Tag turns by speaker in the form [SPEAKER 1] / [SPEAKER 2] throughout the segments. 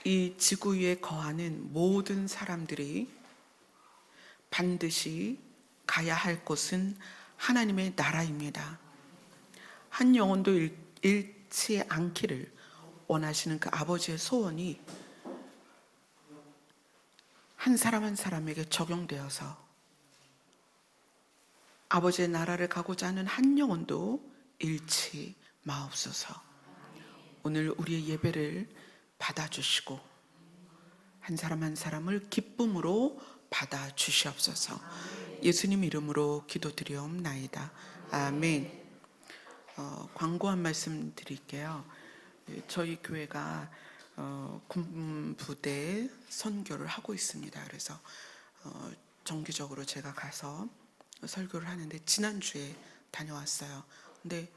[SPEAKER 1] 이 지구 위에 거하는 모든 사람들이 반드시 가야 할 곳은 하나님의 나라입니다. 한 영혼도 잃지 않기를 원하시는 그 아버지의 소원이 한 사람 한 사람에게 적용되어서 아버지의 나라를 가고자 하는 한 영혼도 잃지 마옵소서. 오늘 우리의 예배를 받아주시고 한 사람 한 사람을 기쁨으로 받아주시옵소서. 예수님 이름으로 기도드리옵나이다. 아멘. 광고 한 말씀 드릴게요. 저희 교회가 군부대 선교를 하고 있습니다. 그래서 정기적으로 제가 가서 설교를 하는데 지난주에 다녀왔어요. 근데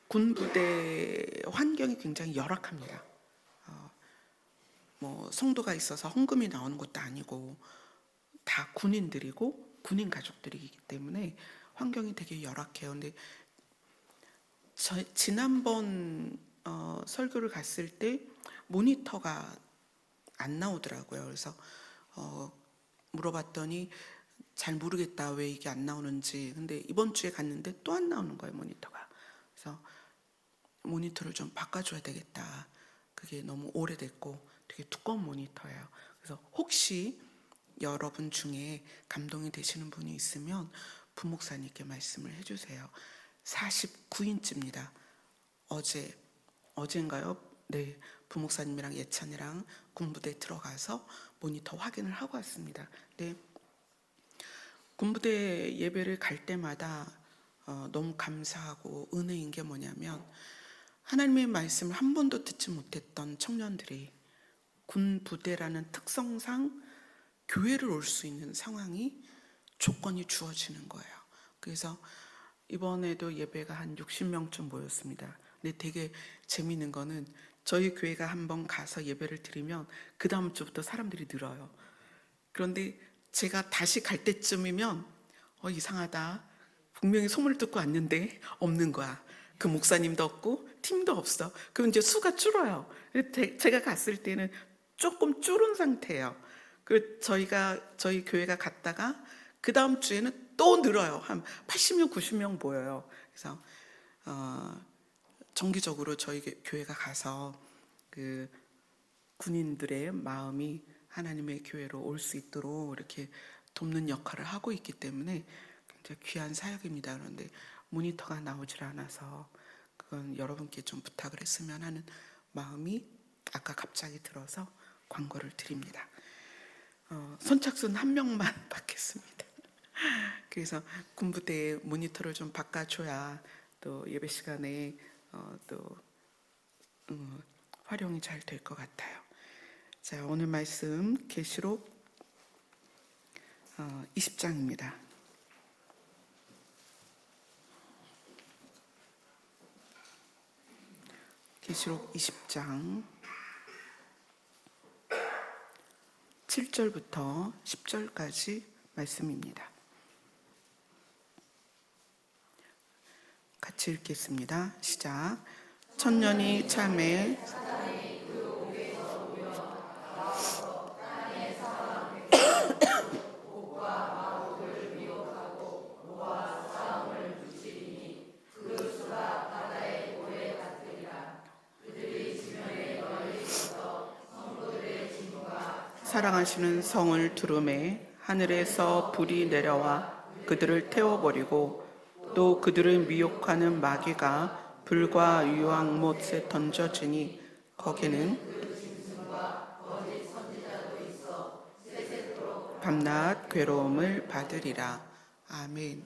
[SPEAKER 1] 군부대 환경이 굉장히 열악합니다. 뭐 성도가 있어서 헌금이 나오는 것도 아니고 다 군인들이고 군인 가족들이기 때문에 환경이 되게 열악해요. 근데 지난번 설교를 갔을 때 모니터가 안 나오더라고요. 그래서 물어봤더니 잘 모르겠다, 왜 이게 안 나오는지. 근데 이번 주에 갔는데 또 안 나오는 거예요, 모니터가. 그래서 모니터를 좀 바꿔줘야 되겠다. 그게 너무 오래됐고 되게 두꺼운 모니터예요. 그래서 혹시 여러분 중에 감동이 되시는 분이 있으면 부목사님께 말씀을 해주세요. 49인치입니다. 어젠가요? 네, 부목사님이랑 예찬이랑 군부대에 들어가서 모니터 확인을 하고 왔습니다. 네, 군부대 예배를 갈 때마다 너무 감사하고 은혜인 게 뭐냐면 하나님의 말씀을 한 번도 듣지 못했던 청년들이 군부대라는 특성상 교회를 올 수 있는 상황이 조건이 주어지는 거예요. 그래서 이번에도 예배가 한 60명쯤 모였습니다. 근데 되게 재미있는 거는 저희 교회가 한번 가서 예배를 드리면 그 다음 주부터 사람들이 늘어요. 그런데 제가 다시 갈 때쯤이면 이상하다. 분명히 소문을 듣고 왔는데 없는 거야. 그 목사님도 없고 팀도 없어. 그럼 이제 수가 줄어요. 제가 갔을 때는 조금 줄은 상태예요. 저희 교회가 갔다가 그 다음 주에는 또 늘어요. 한 80명, 90명 모여요. 그래서 정기적으로 저희 교회가 가서 그 군인들의 마음이 하나님의 교회로 올 수 있도록 이렇게 돕는 역할을 하고 있기 때문에 굉장히 귀한 사역입니다. 그런데 모니터가 나오질 않아서 그건 여러분께 좀 부탁을 했으면 하는 마음이 아까 갑자기 들어서 광고를 드립니다. 선착순 한 명만 받겠습니다. 그래서 군부대 모니터를 좀 바꿔줘야 또 예배 시간에 또 활용이 잘 될 것 같아요. 자, 오늘 말씀 계시록 20장입니다. 계시록 20장 7절부터 10절까지 말씀입니다. 같이 읽겠습니다. 시작. 천년이 참에 사랑하시는 성을 두름에 하늘에서 불이 내려와 그들을 태워버리고 또 그들을 미혹하는 마귀가 불과 유황못에 던져지니 거기는 밤낮 괴로움을 받으리라. 아멘.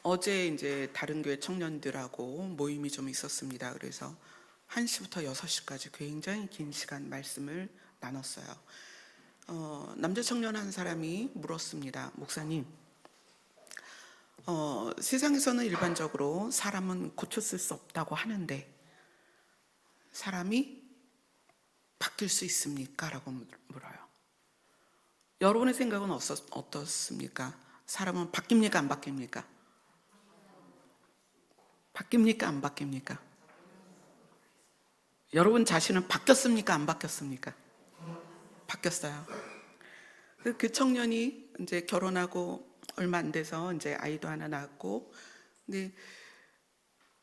[SPEAKER 1] 어제 이제 다른 교회 청년들하고 모임이 좀 있었습니다. 그래서 1시부터 6시까지 굉장히 긴 시간 말씀을 나눴어요. 남자 청년 한 사람이 물었습니다. 목사님, 세상에서는 일반적으로 사람은 고쳤을 수 없다고 하는데 사람이 바뀔 수 있습니까? 라고 물어요. 여러분의 생각은 어떻습니까? 사람은 바뀝니까? 안 바뀝니까? 바뀝니까? 안 바뀝니까? 여러분 자신은 바뀌었습니까? 안 바뀌었습니까? 바뀌었어요. 그 청년이 이제 결혼하고 얼마 안 돼서 이제 아이도 하나 낳았고, 근데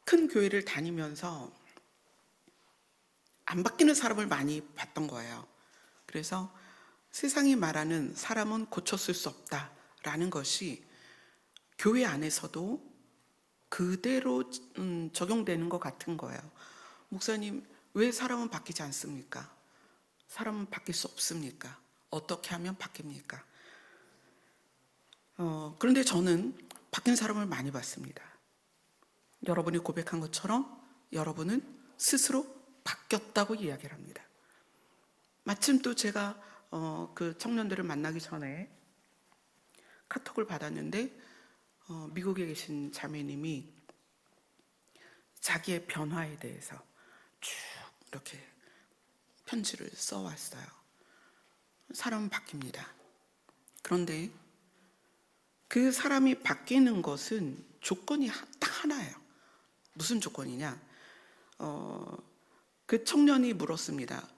[SPEAKER 1] 큰 교회를 다니면서 안 바뀌는 사람을 많이 봤던 거예요. 그래서 세상이 말하는 사람은 고쳤을 수 없다라는 것이 교회 안에서도 그대로 적용되는 것 같은 거예요. 목사님, 왜 사람은 바뀌지 않습니까? 사람은 바뀔 수 없습니까? 어떻게 하면 바뀝니까? 그런데 저는 바뀐 사람을 많이 봤습니다. 여러분이 고백한 것처럼 여러분은 스스로 바뀌었다고 이야기를 합니다. 마침 또 제가 그 청년들을 만나기 전에 카톡을 받았는데 미국에 계신 자매님이 자기의 변화에 대해서 쭉 이렇게 편지를 써왔어요. 사람은 바뀝니다. 그런데 그 사람이 바뀌는 것은 조건이 딱 하나예요. 무슨 조건이냐? 그 청년이 물었습니다.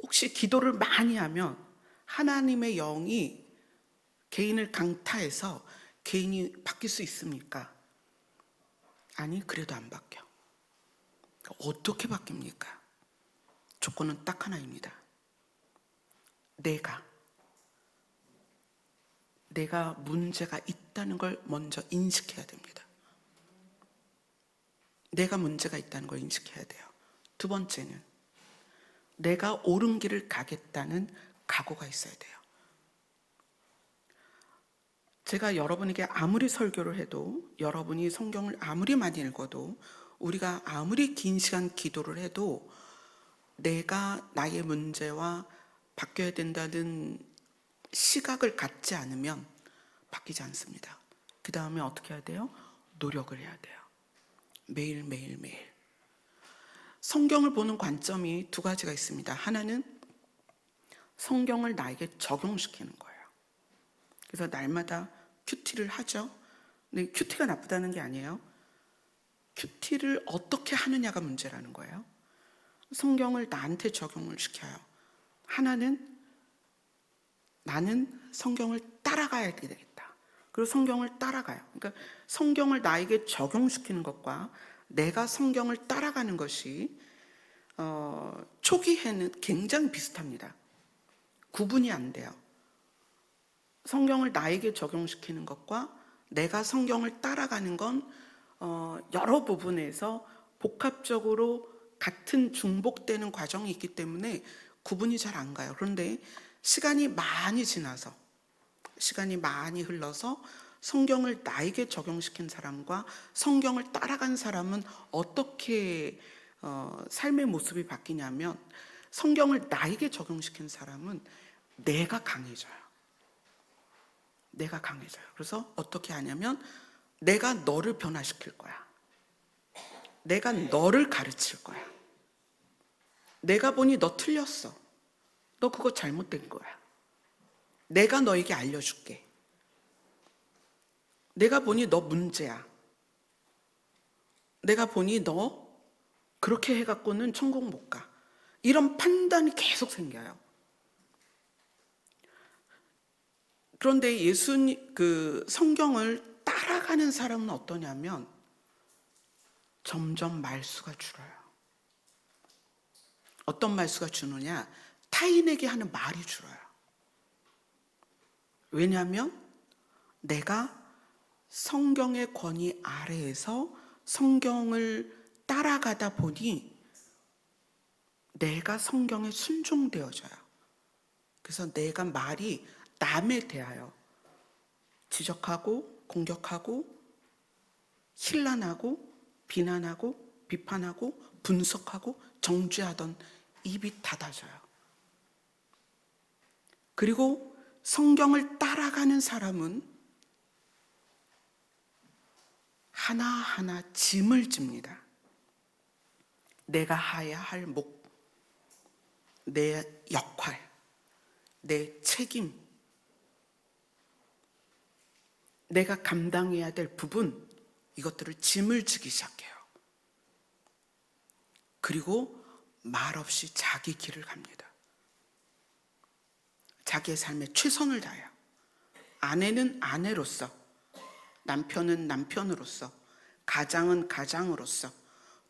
[SPEAKER 1] 혹시 기도를 많이 하면 하나님의 영이 개인을 강타해서 개인이 바뀔 수 있습니까? 아니, 그래도 안 바뀌어. 어떻게 바뀝니까? 조건은 딱 하나입니다. 내가 문제가 있다는 걸 먼저 인식해야 됩니다. 내가 문제가 있다는 걸 인식해야 돼요. 두 번째는 내가 옳은 길을 가겠다는 각오가 있어야 돼요. 제가 여러분에게 아무리 설교를 해도, 여러분이 성경을 아무리 많이 읽어도, 우리가 아무리 긴 시간 기도를 해도 내가 나의 문제와 바뀌어야 된다는 시각을 갖지 않으면 바뀌지 않습니다. 그 다음에 어떻게 해야 돼요? 노력을 해야 돼요. 매일. 성경을 보는 관점이 두 가지가 있습니다. 하나는 성경을 나에게 적용시키는 거예요. 그래서 날마다 큐티를 하죠. 근데 큐티가 나쁘다는 게 아니에요. 큐티를 어떻게 하느냐가 문제라는 거예요. 성경을 나한테 적용을 시켜요. 하나는 나는 성경을 따라가야 되겠다. 그리고 성경을 따라가요. 그러니까 성경을 나에게 적용시키는 것과 내가 성경을 따라가는 것이 초기에는 굉장히 비슷합니다. 구분이 안 돼요. 성경을 나에게 적용시키는 것과 내가 성경을 따라가는 건 여러 부분에서 복합적으로 같은 중복되는 과정이 있기 때문에 구분이 잘 안 가요. 그런데 시간이 많이 지나서, 시간이 많이 흘러서 성경을 나에게 적용시킨 사람과 성경을 따라간 사람은 어떻게 삶의 모습이 바뀌냐면, 성경을 나에게 적용시킨 사람은 내가 강해져요. 그래서 어떻게 하냐면 내가 너를 변화시킬 거야. 내가 너를 가르칠 거야. 내가 보니 너 틀렸어. 너 그거 잘못된 거야. 내가 너에게 알려줄게. 내가 보니 너 문제야. 내가 보니 너 그렇게 해갖고는 천국 못 가. 이런 판단이 계속 생겨요. 그런데 예수님, 그 성경을 따라가는 사람은 어떠냐면 점점 말수가 줄어요. 어떤 말수가 주느냐? 타인에게 하는 말이 줄어요. 왜냐하면 내가 성경의 권위 아래에서 성경을 따라가다 보니 내가 성경에 순종되어져요. 그래서 내가 말이 남에 대하여 지적하고 공격하고 힐난하고 비난하고 비판하고 분석하고 정죄하던 입이 닫아져요. 그리고 성경을 따라가는 사람은 하나하나 짐을 집니다. 내가 해야 할 목, 내 역할, 내 책임, 내가 감당해야 될 부분, 이것들을 짐을 지기 시작해요. 그리고 말없이 자기 길을 갑니다. 자기의 삶에 최선을 다해요. 아내는 아내로서, 남편은 남편으로서, 가장은 가장으로서,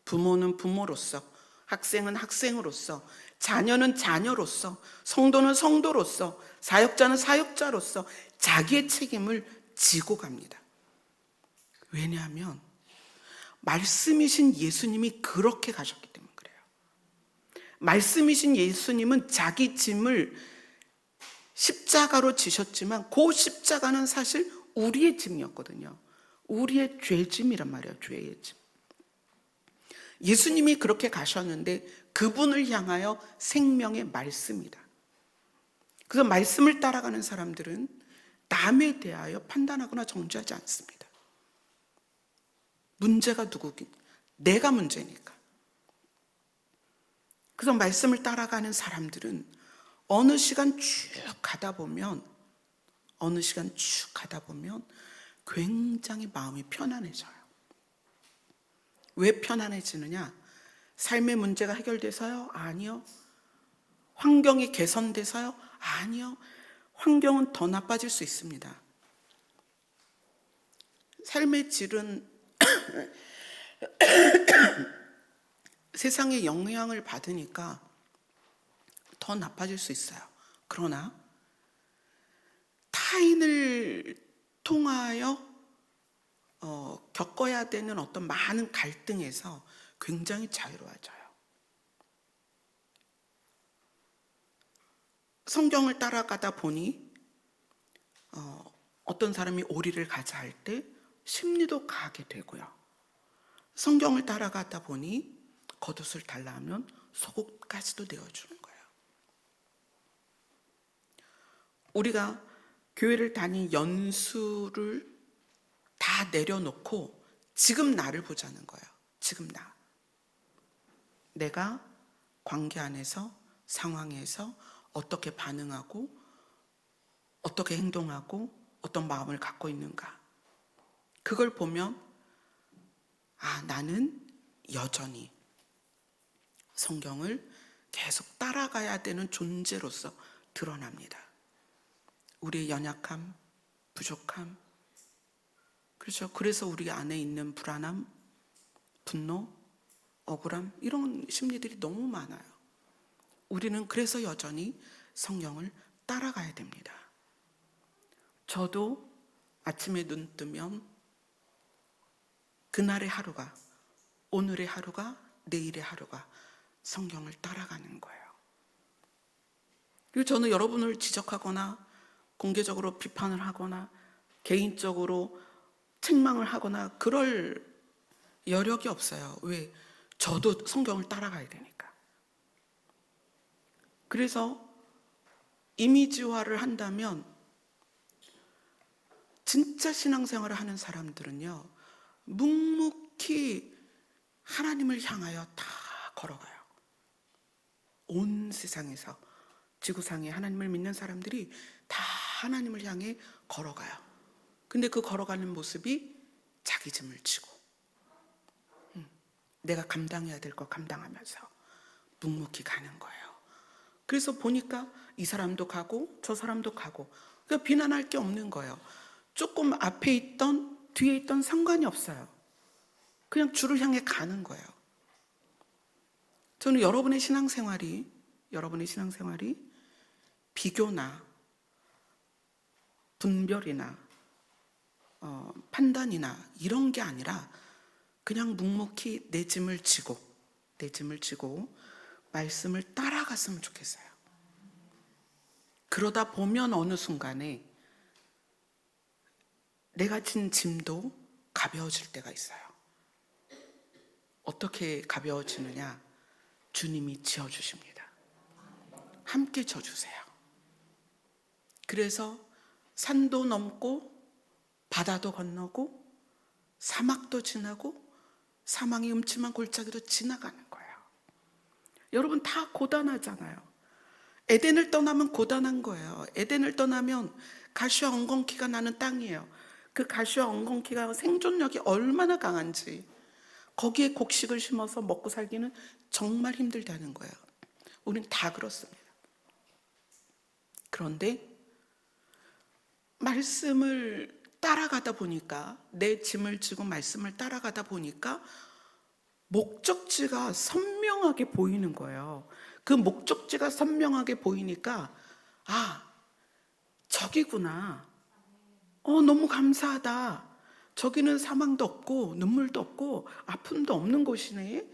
[SPEAKER 1] 부모는 부모로서, 학생은 학생으로서, 자녀는 자녀로서, 성도는 성도로서, 사역자는 사역자로서 자기의 책임을 지고 갑니다. 왜냐하면 말씀이신 예수님이 그렇게 가셨기 때문에 그래요. 말씀이신 예수님은 자기 짐을 십자가로 지셨지만 그 십자가는 사실 우리의 짐이었거든요. 우리의 죄짐이란 말이에요. 죄의 짐. 예수님이 그렇게 가셨는데 그분을 향하여 생명의 말씀이다. 그래서 말씀을 따라가는 사람들은 남에 대하여 판단하거나 정죄하지 않습니다. 문제가 누구긴? 내가 문제니까. 그래서 말씀을 따라가는 사람들은 어느 시간 쭉 가다 보면 굉장히 마음이 편안해져요. 왜 편안해지느냐? 삶의 문제가 해결돼서요? 아니요. 환경이 개선돼서요? 아니요. 환경은 더 나빠질 수 있습니다. 삶의 질은 세상의 영향을 받으니까 더 나빠질 수 있어요. 그러나 타인을 통하여 겪어야 되는 어떤 많은 갈등에서 굉장히 자유로워져요. 성경을 따라가다 보니 어떤 사람이 오리를 가자 할 때 심리도 가게 되고요. 성경을 따라가다 보니 겉옷을 달라 하면 속옷까지도 내어주는 거예요. 우리가 교회를 다닌 연수를 다 내려놓고 지금 나를 보자는 거예요. 지금 나. 내가 관계 안에서, 상황에서 어떻게 반응하고 어떻게 행동하고 어떤 마음을 갖고 있는가. 그걸 보면 나는 여전히 성경을 계속 따라가야 되는 존재로서 드러납니다. 우리의 연약함, 부족함, 그렇죠. 그래서 우리 안에 있는 불안함, 분노, 억울함, 이런 심리들이 너무 많아요. 우리는 그래서 여전히 성경을 따라가야 됩니다. 저도 아침에 눈 뜨면 그날의 하루가, 오늘의 하루가, 내일의 하루가 성경을 따라가는 거예요. 그리고 저는 여러분을 지적하거나 공개적으로 비판을 하거나 개인적으로 책망을 하거나 그럴 여력이 없어요. 왜? 저도 성경을 따라가야 되니까. 그래서 이미지화를 한다면 진짜 신앙생활을 하는 사람들은요, 묵묵히 하나님을 향하여 다 걸어가요. 온 세상에서, 지구상에 하나님을 믿는 사람들이 다 하나님을 향해 걸어가요. 근데 그 걸어가는 모습이 자기 짐을 지고 내가 감당해야 될 거 감당하면서 묵묵히 가는 거예요. 그래서 보니까 이 사람도 가고 저 사람도 가고, 그러니까 비난할 게 없는 거예요. 조금 앞에 있던 뒤에 있던 상관이 없어요. 그냥 주를 향해 가는 거예요. 저는 여러분의 신앙생활이 비교나 분별이나 판단이나 이런 게 아니라 그냥 묵묵히 내 짐을 지고 말씀을 따라갔으면 좋겠어요. 그러다 보면 어느 순간에 내가 진 짐도 가벼워질 때가 있어요. 어떻게 가벼워지느냐? 주님이 지어주십니다. 함께 져주세요. 그래서 산도 넘고 바다도 건너고 사막도 지나고 사망의 음침한 골짜기도 지나가는 거예요. 여러분 다 고단하잖아요. 에덴을 떠나면 고단한 거예요. 에덴을 떠나면 가시와 엉겅퀴가 나는 땅이에요. 그 가시와 엉겅퀴가 생존력이 얼마나 강한지, 거기에 곡식을 심어서 먹고 살기는 정말 힘들다는 거예요. 우린 다 그렇습니다. 그런데 말씀을 따라가다 보니까, 내 짐을 지고 말씀을 따라가다 보니까 목적지가 선명하게 보이는 거예요. 그 목적지가 선명하게 보이니까 저기구나. 너무 감사하다. 저기는 사망도 없고 눈물도 없고 아픔도 없는 곳이네.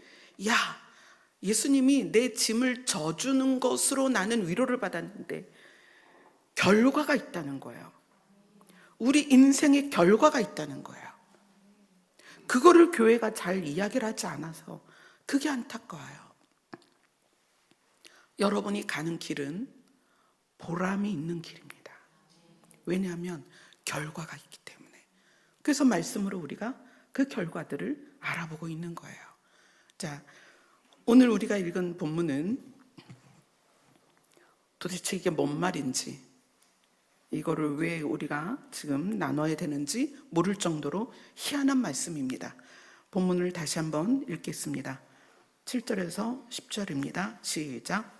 [SPEAKER 1] 야, 예수님이 내 짐을 져주는 것으로 나는 위로를 받았는데 결과가 있다는 거예요. 우리 인생에 결과가 있다는 거예요. 그거를 교회가 잘 이야기를 하지 않아서 그게 안타까워요. 여러분이 가는 길은 보람이 있는 길입니다. 왜냐하면 결과가 있기 때문에. 그래서 말씀으로 우리가 그 결과들을 알아보고 있는 거예요. 자, 오늘 우리가 읽은 본문은 도대체 이게 뭔 말인지, 이거를 왜 우리가 지금 나눠야 되는지 모를 정도로 희한한 말씀입니다. 본문을 다시 한번 읽겠습니다. 7절에서 10절입니다. 시작.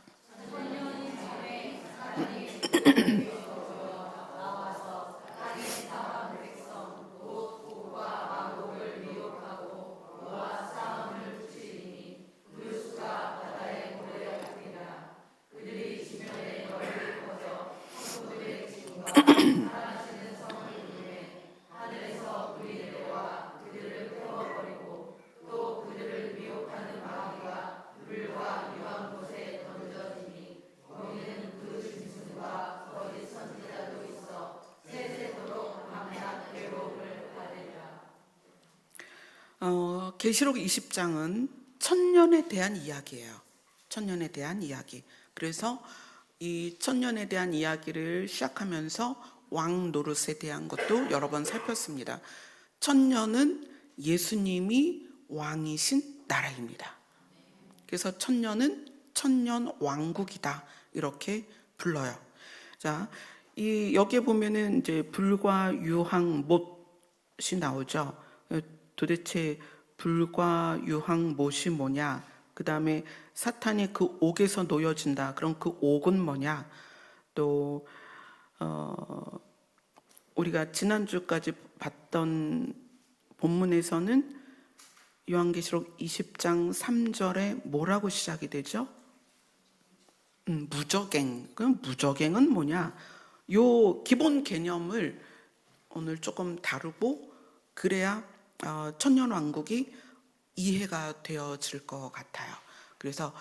[SPEAKER 1] 계시록 20장은 천년에 대한 이야기예요. 천년에 대한 이야기. 그래서 이 천년에 대한 이야기를 시작하면서 왕 노릇에 대한 것도 여러 번 살폈습니다. 천년은 예수님이 왕이신 나라입니다. 그래서 천년은 천년 왕국이다, 이렇게 불러요. 자, 여기에 보면은 이제 불과 유황 못이 나오죠. 도대체 불과 유황 못이 뭐냐? 그 다음에 사탄이 그 옥에서 놓여진다. 그럼 그 옥은 뭐냐? 또 우리가 지난주까지 봤던 본문에서는 요한계시록 20장 3절에 뭐라고 시작이 되죠? 무저갱. 그럼 무저갱은 뭐냐? 요 기본 개념을 오늘 조금 다루고, 그래야 천년왕국이 이해가 되어질 것 같아요. 그래서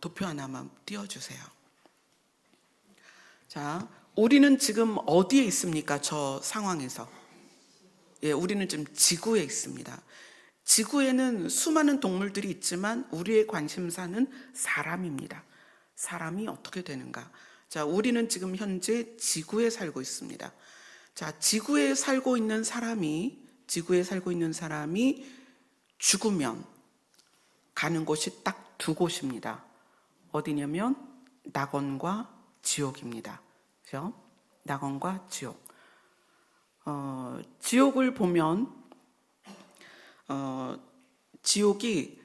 [SPEAKER 1] 도표 하나만 띄워주세요. 자, 우리는 지금 어디에 있습니까? 저 상황에서. 우리는 지금 지구에 있습니다. 지구에는 수많은 동물들이 있지만 우리의 관심사는 사람입니다. 사람이 어떻게 되는가? 자, 우리는 지금 현재 지구에 살고 있습니다. 자, 지구에 살고 있는 사람이 죽으면 가는 곳이 딱 두 곳입니다. 어디냐면 낙원과 지옥입니다. 그렇죠? 낙원과 지옥. 지옥을 보면 지옥이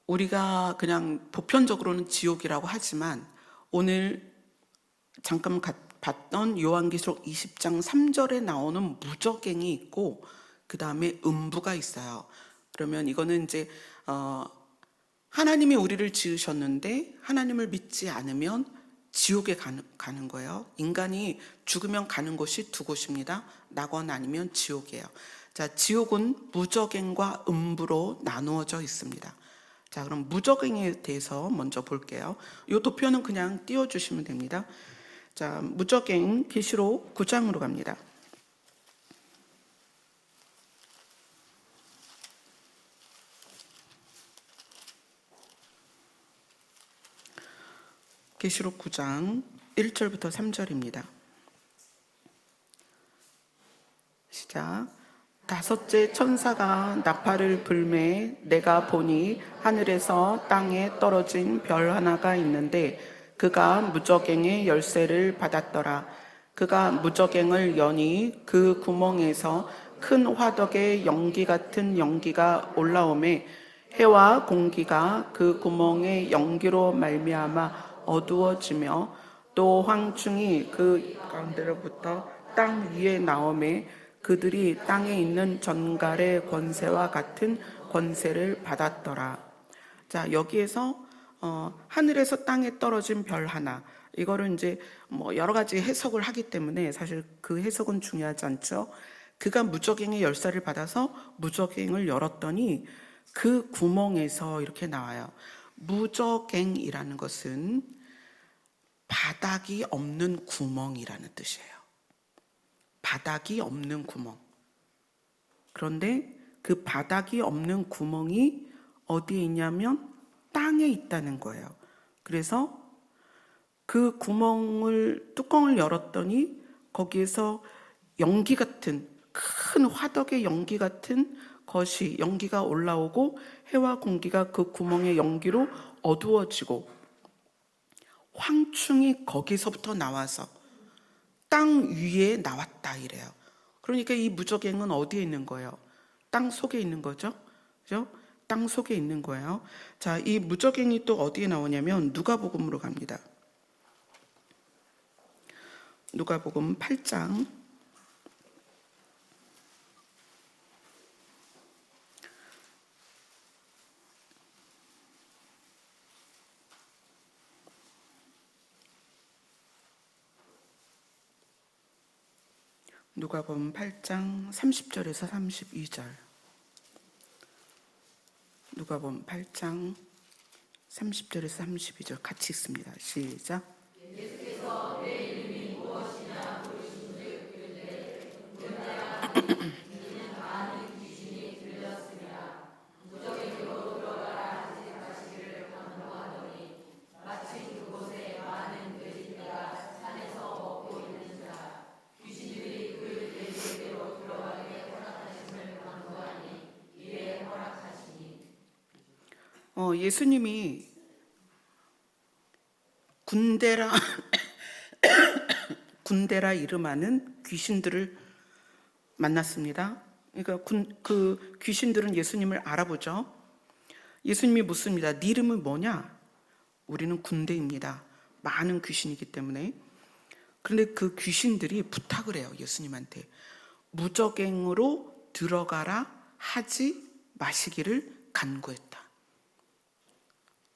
[SPEAKER 1] 우리가 그냥 보편적으로는 지옥이라고 하지만, 오늘 잠깐 봤던 요한계시록 20장 3절에 나오는 무저갱이 있고, 그 다음에 음부가 있어요. 그러면 이거는 이제 하나님이 우리를 지으셨는데 하나님을 믿지 않으면 지옥에 가는 거예요. 인간이 죽으면 가는 곳이 두 곳입니다. 낙원 아니면 지옥이에요. 자, 지옥은 무저갱과 음부로 나누어져 있습니다. 자, 그럼 무저갱에 대해서 먼저 볼게요. 이 도표는 그냥 띄워주시면 됩니다. 자, 무저갱 계시록 9장으로 갑니다. 계시록 9장 1절부터 3절입니다. 시작. 다섯째 천사가 나팔을 불매 내가 보니 하늘에서 땅에 떨어진 별 하나가 있는데 그가 무저갱의 열쇠를 받았더라. 그가 무저갱을 여니 그 구멍에서 큰 화덕에 연기 같은 연기가 올라오매 해와 공기가 그 구멍의 연기로 말미암아 어두워지며 또 황충이 그 가운데로부터 땅 위에 나오매 그들이 땅에 있는 전갈의 권세와 같은 권세를 받았더라. 자, 여기에서 하늘에서 땅에 떨어진 별 하나, 이거를 이제 뭐 여러 가지 해석을 하기 때문에 사실 그 해석은 중요하지 않죠. 그가 무적행의 열쇠를 받아서 무적행을 열었더니 그 구멍에서 이렇게 나와요. 무적행이라는 것은 바닥이 없는 구멍이라는 뜻이에요. 바닥이 없는 구멍. 그런데 그 바닥이 없는 구멍이 어디에 있냐면 땅에 있다는 거예요. 그래서 그 뚜껑을 열었더니 거기에서 연기 같은, 큰 화덕의 연기 같은 것이, 연기가 올라오고 해와 공기가 그 구멍의 연기로 어두워지고 황충이 거기서부터 나와서 땅 위에 나왔다 이래요. 그러니까 이 무적행은 어디에 있는 거예요? 땅 속에 있는 거죠. 그죠? 땅 속에 있는 거예요. 자, 이 무적행이 또 어디에 나오냐면 누가복음으로 갑니다. 누가복음 8장 30절에서 32절. 누가복음 8장 30절에서 32절 같이 읽습니다. 시작. 예수께서 내 이름이 무엇이냐 물으신즉 그들의 많은 귀신이 들렸습니다. 무적행으로 들어가라 하지 마시기를 강구하더니 마침 그곳에 많은 돼지떼가 산에서 먹고 있는 자 귀신들이 그 돼지에게로 들어가게 허락하심을 강구하니 이에 허락하시니. 예수님이 군대라 이름하는 귀신들을 만났습니다. 그러니까 그 귀신들은 예수님을 알아보죠. 예수님이 묻습니다. 네 이름은 뭐냐? 우리는 군대입니다. 많은 귀신이기 때문에. 그런데 그 귀신들이 부탁을 해요. 예수님한테. 무적행으로 들어가라 하지 마시기를 간구했다.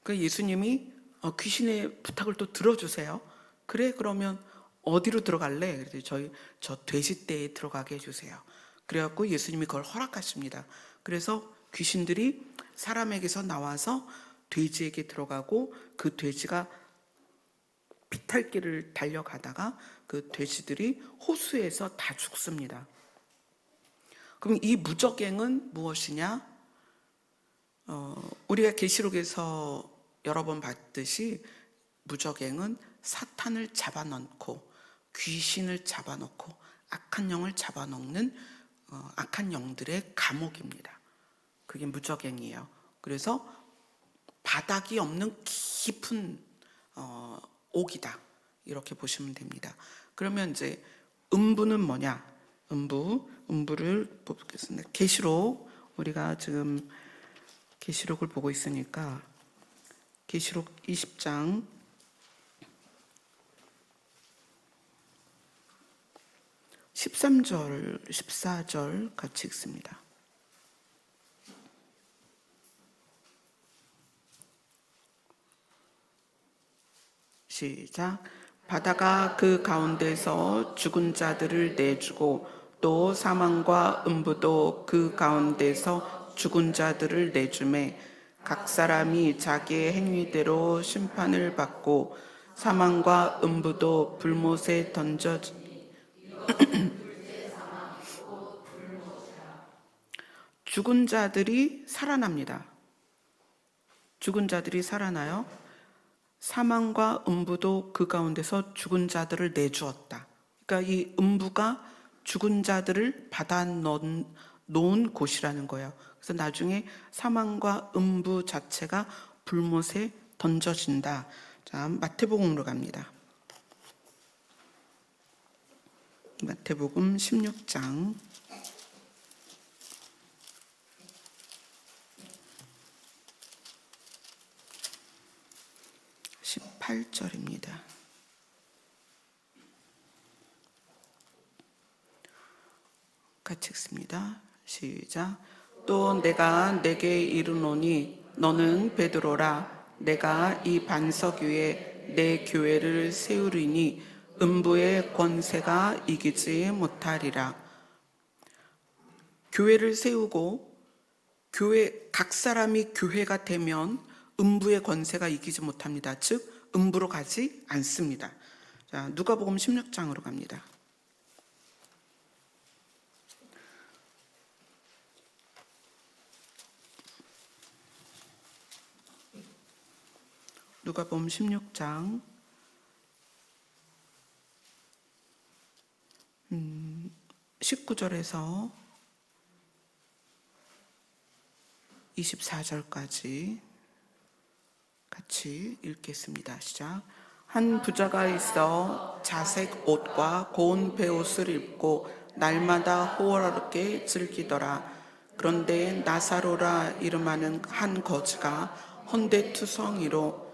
[SPEAKER 1] 그 예수님이 귀신의 부탁을 또 들어주세요. 그래, 그러면 어디로 들어갈래? 그래서 저 돼지떼에 들어가게 해주세요. 그래갖고 예수님이 그걸 허락하십니다. 그래서 귀신들이 사람에게서 나와서 돼지에게 들어가고 그 돼지가 비탈길을 달려가다가 그 돼지들이 호수에서 다 죽습니다. 그럼 이 무적행은 무엇이냐? 우리가 계시록에서 여러 번 봤듯이 무적행은 사탄을 잡아넣고 귀신을 잡아넣고 악한 영을 잡아넣는 악한 영들의 감옥입니다. 그게 무적행이에요. 그래서 바닥이 없는 깊은 옥이다 이렇게 보시면 됩니다. 그러면 이제 음부는 뭐냐? 음부를 보겠습니다. 계시록, 우리가 지금 계시록을 보고 있으니까 계시록 20장 13절, 14절 같이 읽습니다. 시작. 바다가 그 가운데서 죽은 자들을 내주고 또 사망과 음부도 그 가운데서 죽은 자들을 내주매 각 사람이 자기의 행위대로 심판을 받고 사망과 음부도 불못에 죽은 자들이 살아납니다. 죽은 자들이 살아나요. 사망과 음부도 그 가운데서 죽은 자들을 내주었다. 그러니까 이 음부가 죽은 자들을 받아 놓은 곳이라는 거예요. 그래서 나중에 사망과 음부 자체가 불못에 던져진다. 자, 마태복음으로 갑니다. 마태복음 16장 8절입니다. 같이 읽습니다. 시작. 또 내가 내게 이르노니 너는 베드로라. 내가 이 반석 위에 내 교회를 세우리니 음부의 권세가 이기지 못하리라. 교회를 세우고 각 사람이 교회가 되면 음부의 권세가 이기지 못합니다. 즉 음부로 가지 않습니다. 자, 누가복음 16장으로 갑니다. 누가복음 16장 19절에서 24절까지 같이 읽겠습니다. 시작. 한 부자가 있어 자색 옷과 고운 베옷을 입고 날마다 호화롭게 즐기더라. 그런데 나사로라 이름하는 한 거지가 헌데투성이로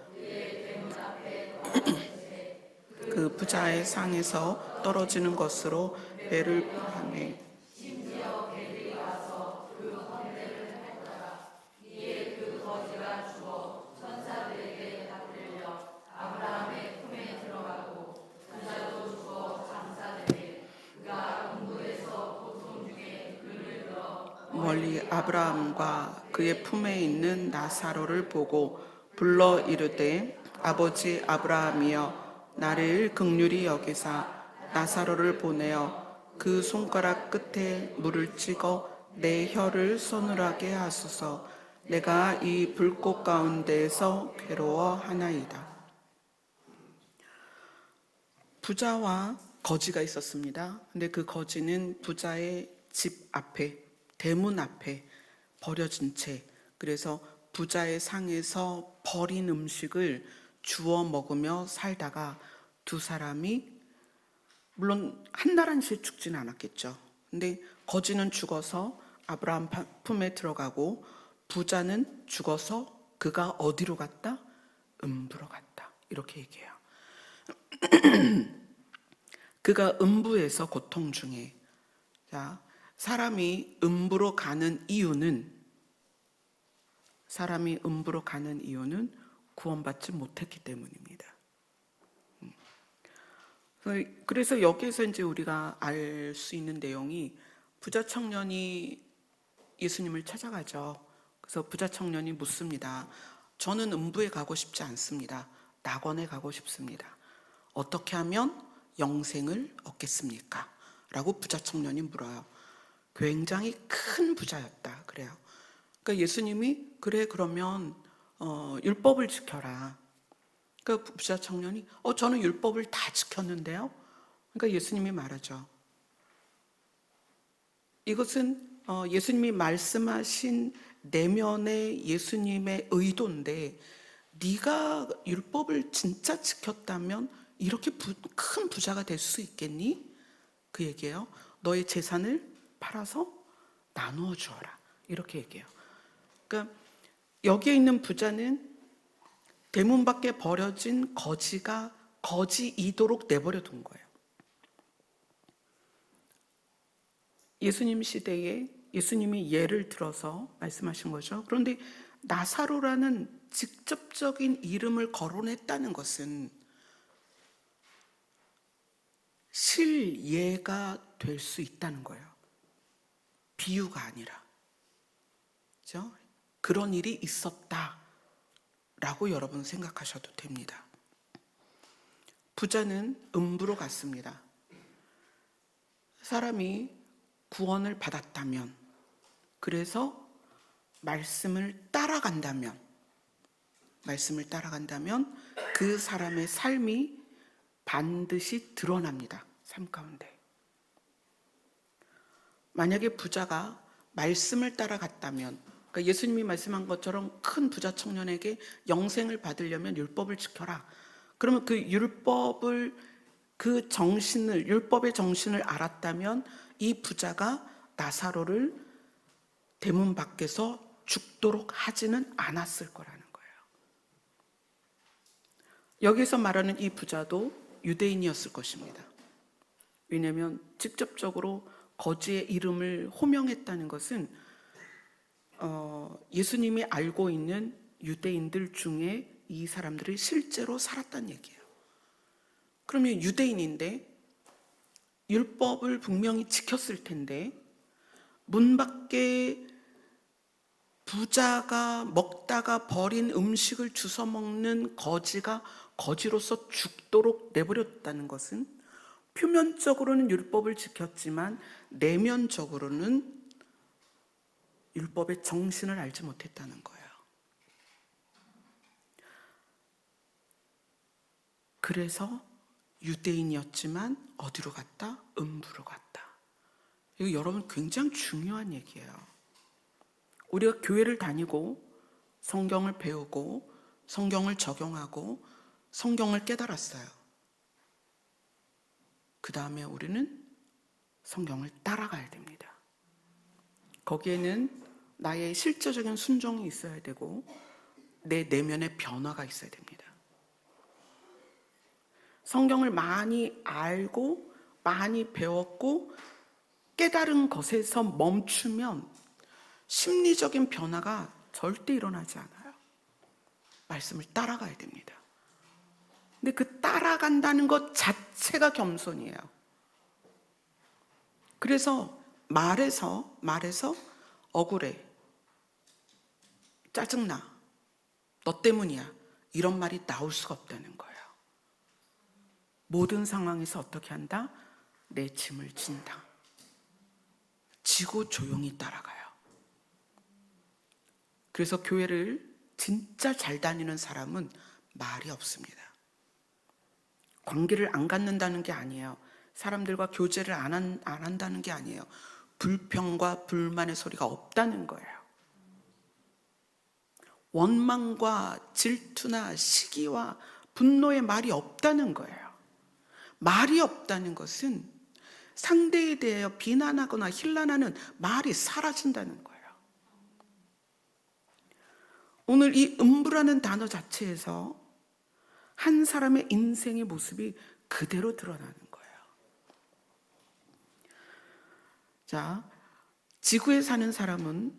[SPEAKER 1] 그 부자의 상에서 떨어지는 것으로 배를 하며 멀리 아브라함과 그의 품에 있는 나사로를 보고 불러 이르되 아버지 아브라함이여 나를 긍휼히 여기사 나사로를 보내어 그 손가락 끝에 물을 찍어 내 혀를 서늘하게 하소서. 내가 이 불꽃 가운데에서 괴로워하나이다. 부자와 거지가 있었습니다. 근데 그 거지는 부자의 집 앞에, 대문 앞에 버려진 채, 그래서 부자의 상에서 버린 음식을 주워 먹으며 살다가 두 사람이, 물론 한 날 한씩 죽지는 않았겠죠. 근데 거지는 죽어서 아브라함 품에 들어가고 부자는 죽어서 그가 어디로 갔다? 음부로 갔다. 이렇게 얘기해요. 그가 음부에서 고통 중에, 자, 사람이 음부로 가는 이유는 구원받지 못했기 때문입니다. 그래서 여기에서 이제 우리가 알 수 있는 내용이, 부자 청년이 예수님을 찾아가죠. 그래서 부자 청년이 묻습니다. 저는 음부에 가고 싶지 않습니다. 낙원에 가고 싶습니다. 어떻게 하면 영생을 얻겠습니까? 라고 부자 청년이 물어요. 굉장히 큰 부자였다 그래요. 그러니까 예수님이 그래 그러면 율법을 지켜라. 그러니까 부자 청년이 저는 율법을 다 지켰는데요. 그러니까 예수님이 말하죠. 이것은 예수님이 말씀하신 내면의 예수님의 의도인데, 네가 율법을 진짜 지켰다면 이렇게 큰 부자가 될 수 있겠니? 그 얘기예요. 너의 재산을 팔아서 나누어 주어라. 이렇게 얘기해요. 그러니까 여기에 있는 부자는 대문 밖에 버려진 거지가 거지이도록 내버려 둔 거예요. 예수님 시대에 예수님이 예를 들어서 말씀하신 거죠. 그런데 나사로라는 직접적인 이름을 거론했다는 것은 실예가 될 수 있다는 거예요. 비유가 아니라. 그렇죠? 그런 일이 있었다라고 여러분 생각하셔도 됩니다. 부자는 음부로 갔습니다. 사람이 구원을 받았다면, 그래서 말씀을 따라간다면 그 사람의 삶이 반드시 드러납니다. 삶 가운데. 만약에 부자가 말씀을 따라갔다면, 그러니까 예수님이 말씀한 것처럼 큰 부자 청년에게 영생을 받으려면 율법을 지켜라. 그러면 그 율법의 정신을 알았다면 이 부자가 나사로를 대문 밖에서 죽도록 하지는 않았을 거라는 거예요. 여기서 말하는 이 부자도 유대인이었을 것입니다. 왜냐하면 직접적으로 거지의 이름을 호명했다는 것은 예수님이 알고 있는 유대인들 중에 이 사람들이 실제로 살았다는 얘기예요. 그러면 유대인인데 율법을 분명히 지켰을 텐데 문 밖에 부자가 먹다가 버린 음식을 주워 먹는 거지가 거지로서 죽도록 내버렸다는 것은 표면적으로는 율법을 지켰지만 내면적으로는 율법의 정신을 알지 못했다는 거예요. 그래서 유대인이었지만 어디로 갔다? 음부로 갔다. 이거 여러분 굉장히 중요한 얘기예요. 우리가 교회를 다니고 성경을 배우고 성경을 적용하고 성경을 깨달았어요. 그 다음에 우리는 성경을 따라가야 됩니다. 거기에는 나의 실제적인 순종이 있어야 되고 내 내면의 변화가 있어야 됩니다. 성경을 많이 알고 많이 배웠고 깨달은 것에서 멈추면 심리적인 변화가 절대 일어나지 않아요. 말씀을 따라가야 됩니다. 근데 그 따라간다는 것 자체가 겸손이에요. 그래서 말해서 억울해, 짜증나, 너 때문이야 이런 말이 나올 수가 없다는 거예요. 모든 상황에서 어떻게 한다? 내 짐을 진다. 지고 조용히 따라가요. 그래서 교회를 진짜 잘 다니는 사람은 말이 없습니다. 관계를 안 갖는다는 게 아니에요. 사람들과 교제를 안 한다는 게 아니에요. 불평과 불만의 소리가 없다는 거예요. 원망과 질투나 시기와 분노의 말이 없다는 거예요. 말이 없다는 것은 상대에 대하여 비난하거나 힐난하는 말이 사라진다는 거예요. 오늘 이 음부라는 단어 자체에서 한 사람의 인생의 모습이 그대로 드러나는 거예요. 자, 지구에 사는 사람은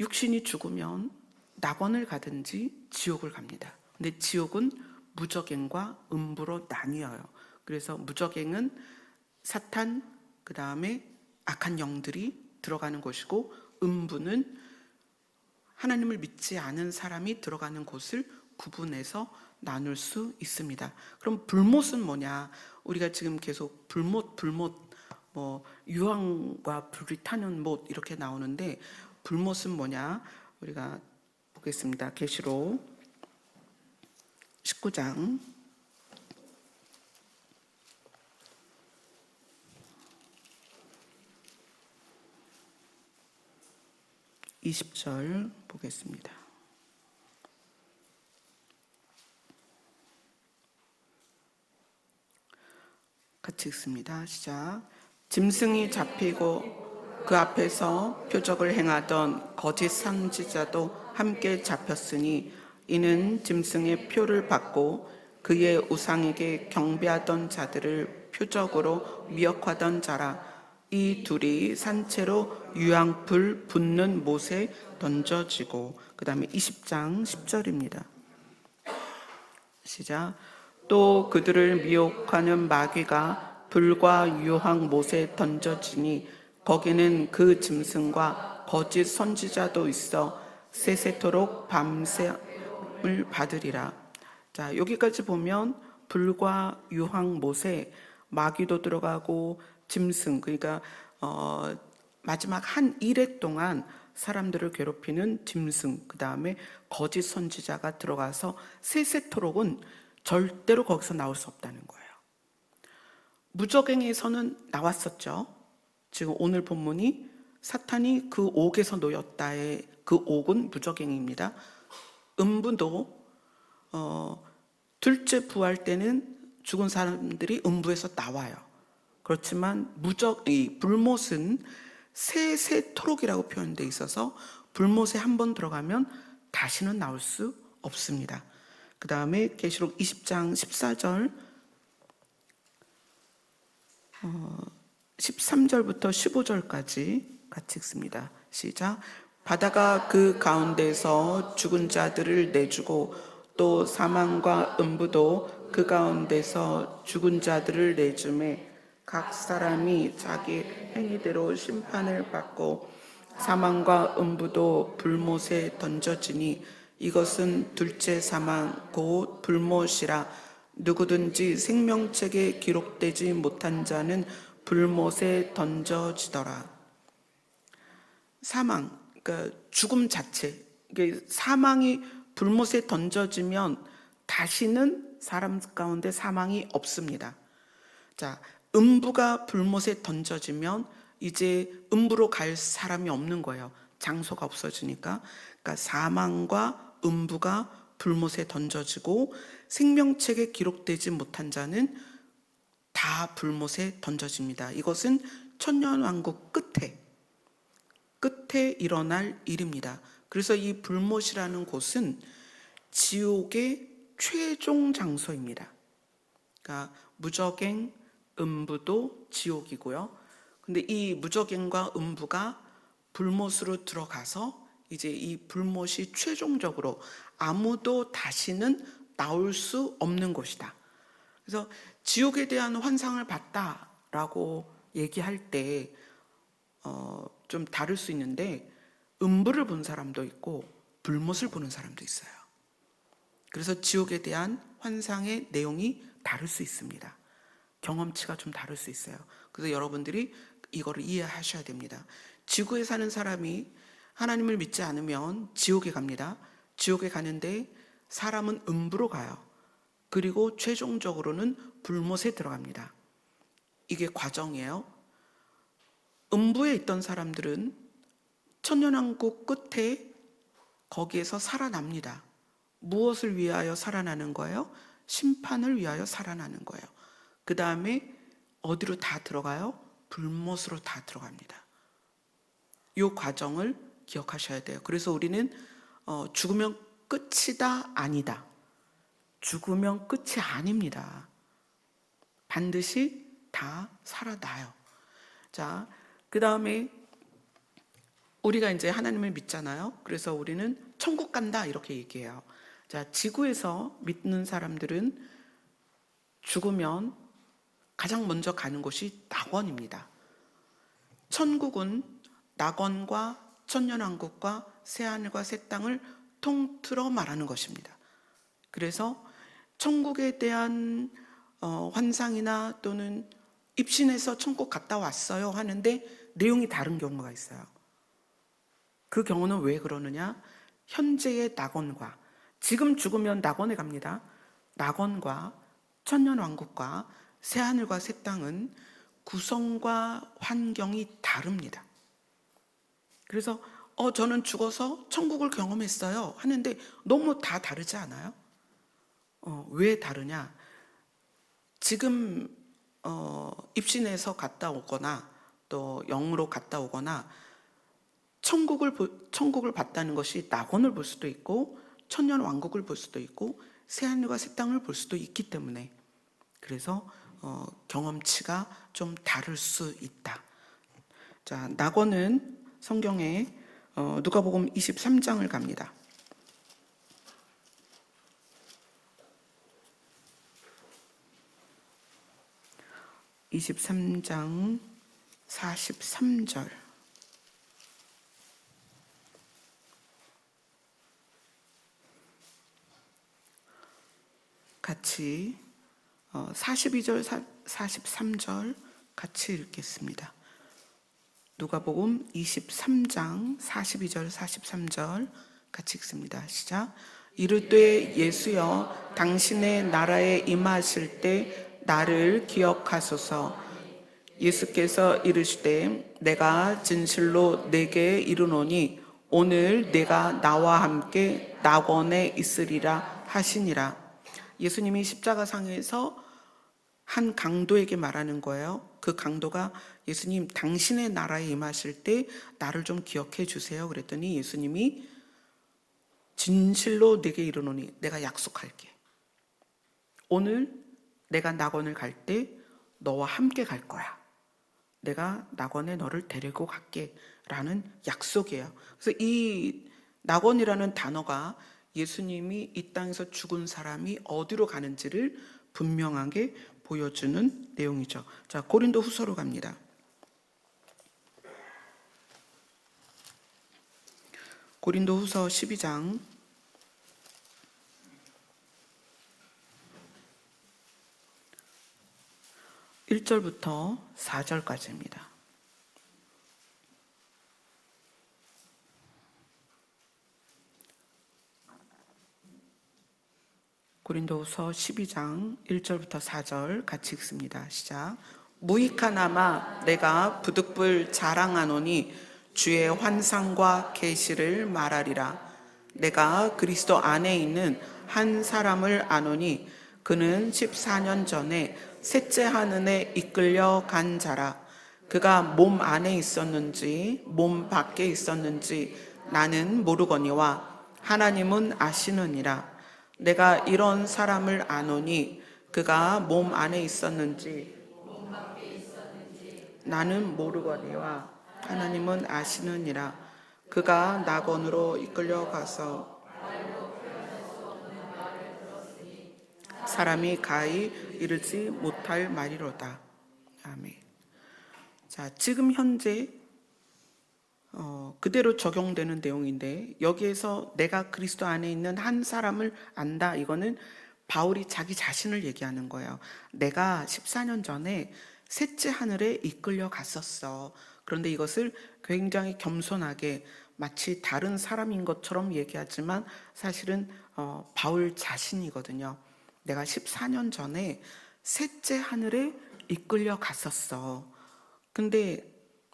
[SPEAKER 1] 육신이 죽으면 낙원을 가든지 지옥을 갑니다. 근데 지옥은 무적행과 음부로 나뉘어요. 그래서 무적행은 사탄, 그 다음에 악한 영들이 들어가는 곳이고 음부는 하나님을 믿지 않은 사람이 들어가는 곳을 구분해서 나눌 수 있습니다. 그럼 불못은 뭐냐? 우리가 지금 계속 불못, 뭐 유황과 불이 타는 못 이렇게 나오는데 불못은 뭐냐? 우리가 보겠습니다. 계시록 19장 20절 보겠습니다. 같이 읽습니다. 시작. 짐승이 잡히고 그 앞에서 표적을 행하던 거짓 선지자도 함께 잡혔으니 이는 짐승의 표를 받고 그의 우상에게 경배하던 자들을 표적으로 미혹하던 자라. 이 둘이 산채로 유황불 붙는 못에 던져지고, 그 다음에 20장 10절입니다. 시작. 또 그들을 미혹하는 마귀가 불과 유황 못에 던져지니 거기는 그 짐승과 거짓 선지자도 있어 세세토록 밤샘을 받으리라. 자, 여기까지 보면 불과 유황 못에 마귀도 들어가고 짐승, 그러니까 마지막 한 일회 동안 사람들을 괴롭히는 짐승, 그 다음에 거짓 선지자가 들어가서 세세토록은 절대로 거기서 나올 수 없다는 거예요. 무적행에서는 나왔었죠. 지금 오늘 본문이 사탄이 그 옥에서 놓였다의 그 옥은 무적행입니다. 음부도 둘째 부활 때는 죽은 사람들이 음부에서 나와요. 그렇지만 이 불못은 세세토록이라고 표현되어 있어서 불못에 한번 들어가면 다시는 나올 수 없습니다. 그 다음에 계시록 20장 14절 13절부터 15절까지 같이 읽습니다. 시작. 바다가 그 가운데서 죽은 자들을 내주고 또 사망과 음부도 그 가운데서 죽은 자들을 내주매 각 사람이 자기 행위대로 심판을 받고 사망과 음부도 불못에 던져지니 이것은 둘째 사망 곧 불못이라. 누구든지 생명책에 기록되지 못한 자는 불못에 던져지더라. 사망, 그러니까 죽음 자체, 이게 사망이 불못에 던져지면 다시는 사람 가운데 사망이 없습니다. 자, 음부가 불못에 던져지면 이제 음부로 갈 사람이 없는 거예요. 장소가 없어지니까. 그러니까 사망과 음부가 불못에 던져지고 생명책에 기록되지 못한 자는 다 불못에 던져집니다. 이것은 천년왕국 끝에 일어날 일입니다. 그래서 이 불못이라는 곳은 지옥의 최종 장소입니다. 그러니까 무저갱, 음부도 지옥이고요. 근데 이 무저갱과 음부가 불못으로 들어가서 이제 이 불못이 최종적으로 아무도 다시는 나올 수 없는 곳이다. 그래서 지옥에 대한 환상을 봤다라고 얘기할 때 좀 다를 수 있는데 음부를 본 사람도 있고 불못을 보는 사람도 있어요. 그래서 지옥에 대한 환상의 내용이 다를 수 있습니다. 경험치가 좀 다를 수 있어요. 그래서 여러분들이 이거를 이해하셔야 됩니다. 지구에 사는 사람이 하나님을 믿지 않으면 지옥에 갑니다. 지옥에 가는데 사람은 음부로 가요. 그리고 최종적으로는 불못에 들어갑니다. 이게 과정이에요. 음부에 있던 사람들은 천년왕국 끝에 거기에서 살아납니다. 무엇을 위하여 살아나는 거예요? 심판을 위하여 살아나는 거예요. 그 다음에 어디로 다 들어가요? 불못으로 다 들어갑니다. 이 과정을 기억하셔야 돼요. 그래서 우리는 죽으면 끝이다, 아니다. 죽으면 끝이 아닙니다. 반드시 다 살아나요. 자, 그 다음에 우리가 이제 하나님을 믿잖아요. 그래서 우리는 천국 간다 이렇게 얘기해요. 자, 지구에서 믿는 사람들은 죽으면 가장 먼저 가는 곳이 낙원입니다. 천국은 낙원과 천년왕국과 새하늘과 새 땅을 통틀어 말하는 것입니다. 그래서 천국에 대한 환상이나 또는 입신해서 천국 갔다 왔어요 하는데 내용이 다른 경우가 있어요. 그 경우는 왜 그러느냐? 현재의 낙원과 지금 죽으면 낙원에 갑니다. 낙원과 천년왕국과 새하늘과 새 땅은 구성과 환경이 다릅니다. 그래서 저는 죽어서 천국을 경험했어요 하는데 너무 다 다르지 않아요? 왜 다르냐? 지금 입신해서 갔다 오거나 또 영으로 갔다 오거나 천국을 봤다는 것이 낙원을 볼 수도 있고 천년 왕국을 볼 수도 있고 새하늘과 새 땅을 볼 수도 있기 때문에 그래서 경험치가 좀 다를 수 있다. 자, 낙원은 성경에 누가복음 23장을 갑니다. 23장 43절 같이 42절 43절 같이 읽겠습니다. 누가복음 23장 42절 43절 같이 읽습니다. 시작. 이르되 예수여 당신의 나라에 임하실 때 나를 기억하소서. 예수께서 이르시되 내가 진실로 내게 이르노니 오늘 내가 나와 함께 낙원에 있으리라 하시니라. 예수님이 십자가상에서 한 강도에게 말하는 거예요. 그 강도가 예수님 당신의 나라에 임하실 때 나를 좀 기억해 주세요 그랬더니 예수님이 진실로 네게 이르노니 내가 약속할게. 오늘 내가 낙원을 갈 때 너와 함께 갈 거야. 내가 낙원에 너를 데리고 갈게 라는 약속이에요. 그래서 이 낙원이라는 단어가 예수님이 이 땅에서 죽은 사람이 어디로 가는지를 분명하게 보여주는 내용이죠. 자, 고린도 후서로 갑니다. 고린도 후서 12장 1절부터 4절까지입니다. 고린도후서 12장 1절부터 4절 같이 읽습니다. 시작. 무익하나마 내가 부득불 자랑하노니 주의 환상과 계시를 말하리라. 내가 그리스도 안에 있는 한 사람을 아노니 그는 14년 전에 셋째 하늘에 이끌려 간 자라. 그가 몸 안에 있었는지 몸 밖에 있었는지 나는 모르거니와 하나님은 아시느니라. 내가 이런 사람을 아노니 그가 몸 안에 있었는지 나는 모르거니와 하나님은 아시느니라. 그가 낙원으로 이끌려가서 사람이 가히 이르지 못할 말이로다. 아멘. 자, 지금 현재 그대로 적용되는 내용인데 여기에서 내가 그리스도 안에 있는 한 사람을 안다. 이거는 바울이 자기 자신을 얘기하는 거예요. 내가 14년 전에 셋째 하늘에 이끌려 갔었어. 그런데 이것을 굉장히 겸손하게 마치 다른 사람인 것처럼 얘기하지만 사실은 바울 자신이거든요. 내가 14년 전에 셋째 하늘에 이끌려 갔었어. 근데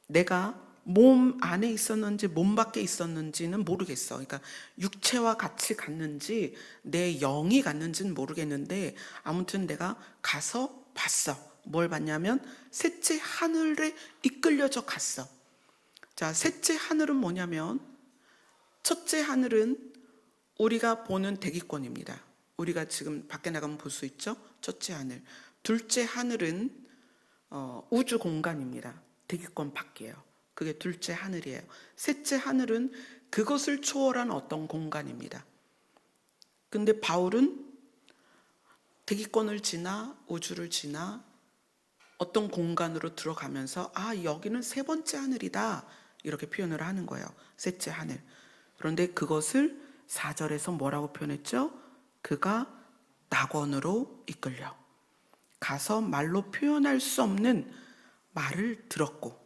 [SPEAKER 1] 내가 몸 안에 있었는지 몸 밖에 있었는지는 모르겠어. 그러니까 육체와 같이 갔는지 내 영이 갔는지는 모르겠는데 아무튼 내가 가서 봤어. 뭘 봤냐면 셋째 하늘에 이끌려져 갔어. 자, 셋째 하늘은 뭐냐면 첫째 하늘은 우리가 보는 대기권입니다. 우리가 지금 밖에 나가면 볼 수 있죠? 첫째 하늘. 둘째 하늘은 우주 공간입니다. 대기권 밖이에요. 그게 둘째 하늘이에요. 셋째 하늘은 그것을 초월한 어떤 공간입니다. 근데 바울은 대기권을 지나 우주를 지나 어떤 공간으로 들어가면서 여기는 세 번째 하늘이다 이렇게 표현을 하는 거예요. 셋째 하늘. 그런데 그것을 4절에서 뭐라고 표현했죠? 그가 낙원으로 이끌려 가서 말로 표현할 수 없는 말을 들었고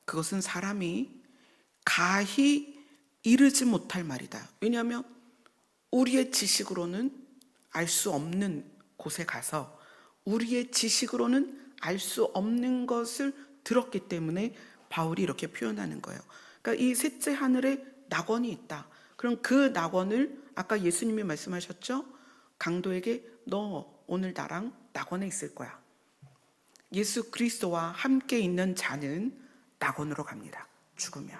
[SPEAKER 1] 그것은 사람이 가히 이르지 못할 말이다. 왜냐하면 우리의 지식으로는 알 수 없는 곳에 가서 우리의 지식으로는 알 수 없는 것을 들었기 때문에 바울이 이렇게 표현하는 거예요. 그러니까 이 셋째 하늘에 낙원이 있다. 그럼 그 낙원을 아까 예수님이 말씀하셨죠? 강도에게 너 오늘 나랑 낙원에 있을 거야. 예수 그리스도와 함께 있는 자는 낙원으로 갑니다. 죽으면.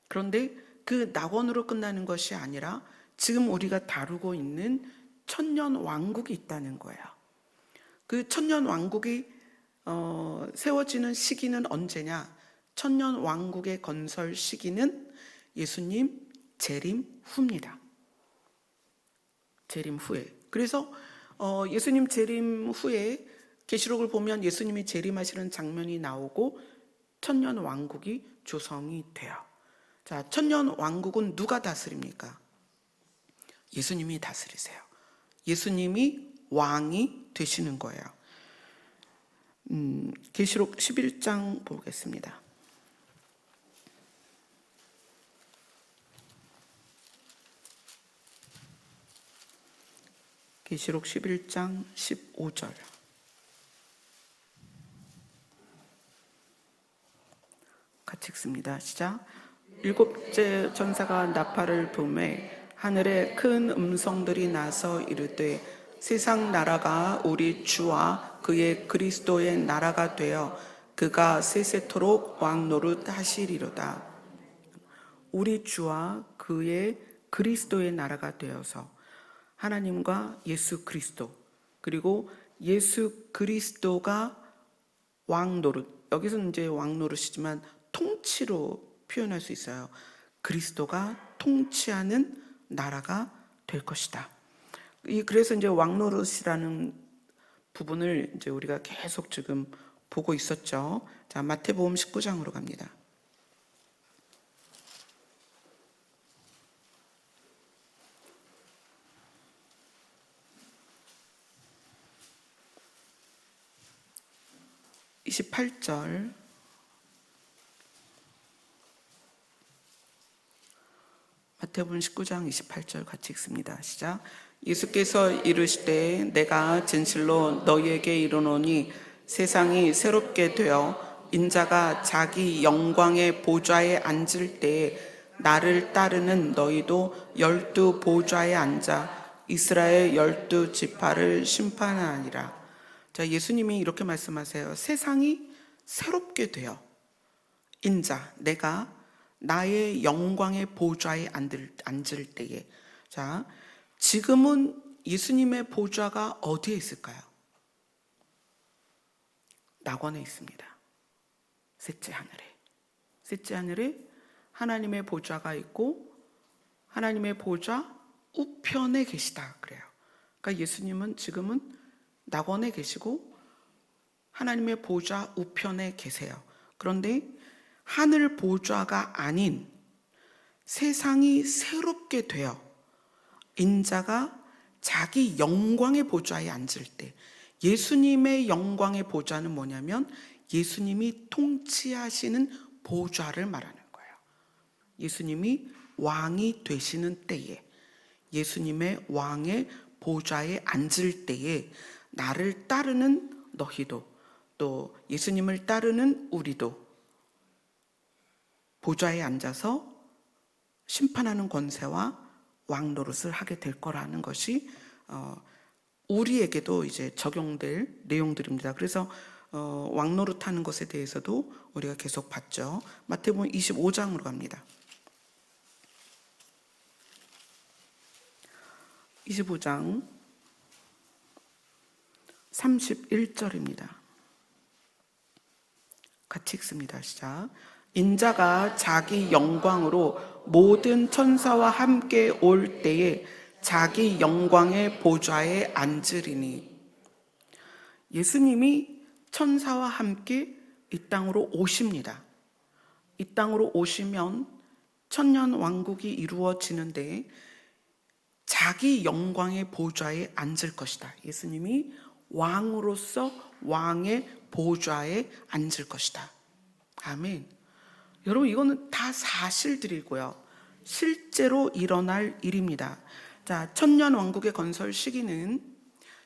[SPEAKER 1] 그런데 그 낙원으로 끝나는 것이 아니라 지금 우리가 다루고 있는 천년 왕국이 있다는 거예요. 그 천년 왕국이 세워지는 시기는 언제냐? 천년 왕국의 건설 시기는 예수님 재림 후입니다. 재림 후에. 그래서 예수님 재림 후에 계시록을 보면 예수님이 재림하시는 장면이 나오고 천년 왕국이 조성이 돼요. 자, 천년 왕국은 누가 다스립니까? 예수님이 다스리세요. 예수님이 왕이 되시는 거예요. 계시록 11장 보겠습니다. 계시록 11장 15절. 같이 읽습니다. 시작. 일곱째 천사가 나팔을 불매 하늘에 큰 음성들이 나서 이르되 세상 나라가 우리 주와 그의 그리스도의 나라가 되어 그가 세세토록 왕노릇 하시리로다. 우리 주와 그의 그리스도의 나라가 되어서 하나님과 예수 그리스도, 그리고 예수 그리스도가 왕노릇, 여기서는 이제 왕노릇이지만 통치로 표현할 수 있어요. 그리스도가 통치하는 나라가 될 것이다. 그래서 이제 왕노릇이라는 부분을 이제 우리가 계속 지금 보고 있었죠. 자, 마태복음 19장으로 갑니다. (28절) 마태복음 19장 28절 같이 읽습니다. 시작. 예수께서 이르시되 내가 진실로 너희에게 이르노니 세상이 새롭게 되어 인자가 자기 영광의 보좌에 앉을 때에 나를 따르는 너희도 12 보좌에 앉아 이스라엘 12 지파를 심판하니라. 자, 예수님이 이렇게 말씀하세요. 세상이 새롭게 되어 인자, 내가 나의 영광의 보좌에 앉을 때에. 자, 지금은 예수님의 보좌가 어디에 있을까요? 낙원에 있습니다. 셋째 하늘에. 셋째 하늘에 하나님의 보좌가 있고 하나님의 보좌 우편에 계시다 그래요. 그러니까 예수님은 지금은 낙원에 계시고 하나님의 보좌 우편에 계세요. 그런데 하늘 보좌가 아닌 세상이 새롭게 되어 인자가 자기 영광의 보좌에 앉을 때, 예수님의 영광의 보좌는 뭐냐면 예수님이 통치하시는 보좌를 말하는 거예요. 예수님이 왕이 되시는 때에, 예수님의 왕의 보좌에 앉을 때에 나를 따르는 너희도, 또 예수님을 따르는 우리도 보좌에 앉아서 심판하는 권세와 왕노릇을 하게 될 거라는 것이 우리에게도 이제 적용될 내용들입니다. 그래서 왕노릇하는 것에 대해서도 우리가 계속 봤죠. 마태복음 25장으로 갑니다. 25장 31절입니다. 같이 읽습니다. 시작. 인자가 자기 영광으로 모든 천사와 함께 올 때에 자기 영광의 보좌에 앉으리니. 예수님이 천사와 함께 이 땅으로 오십니다. 이 땅으로 오시면 천년 왕국이 이루어지는데 자기 영광의 보좌에 앉을 것이다. 예수님이 왕으로서 왕의 보좌에 앉을 것이다. 아멘. 여러분, 이거는 다 사실들이고요. 실제로 일어날 일입니다. 자, 천년 왕국의 건설 시기는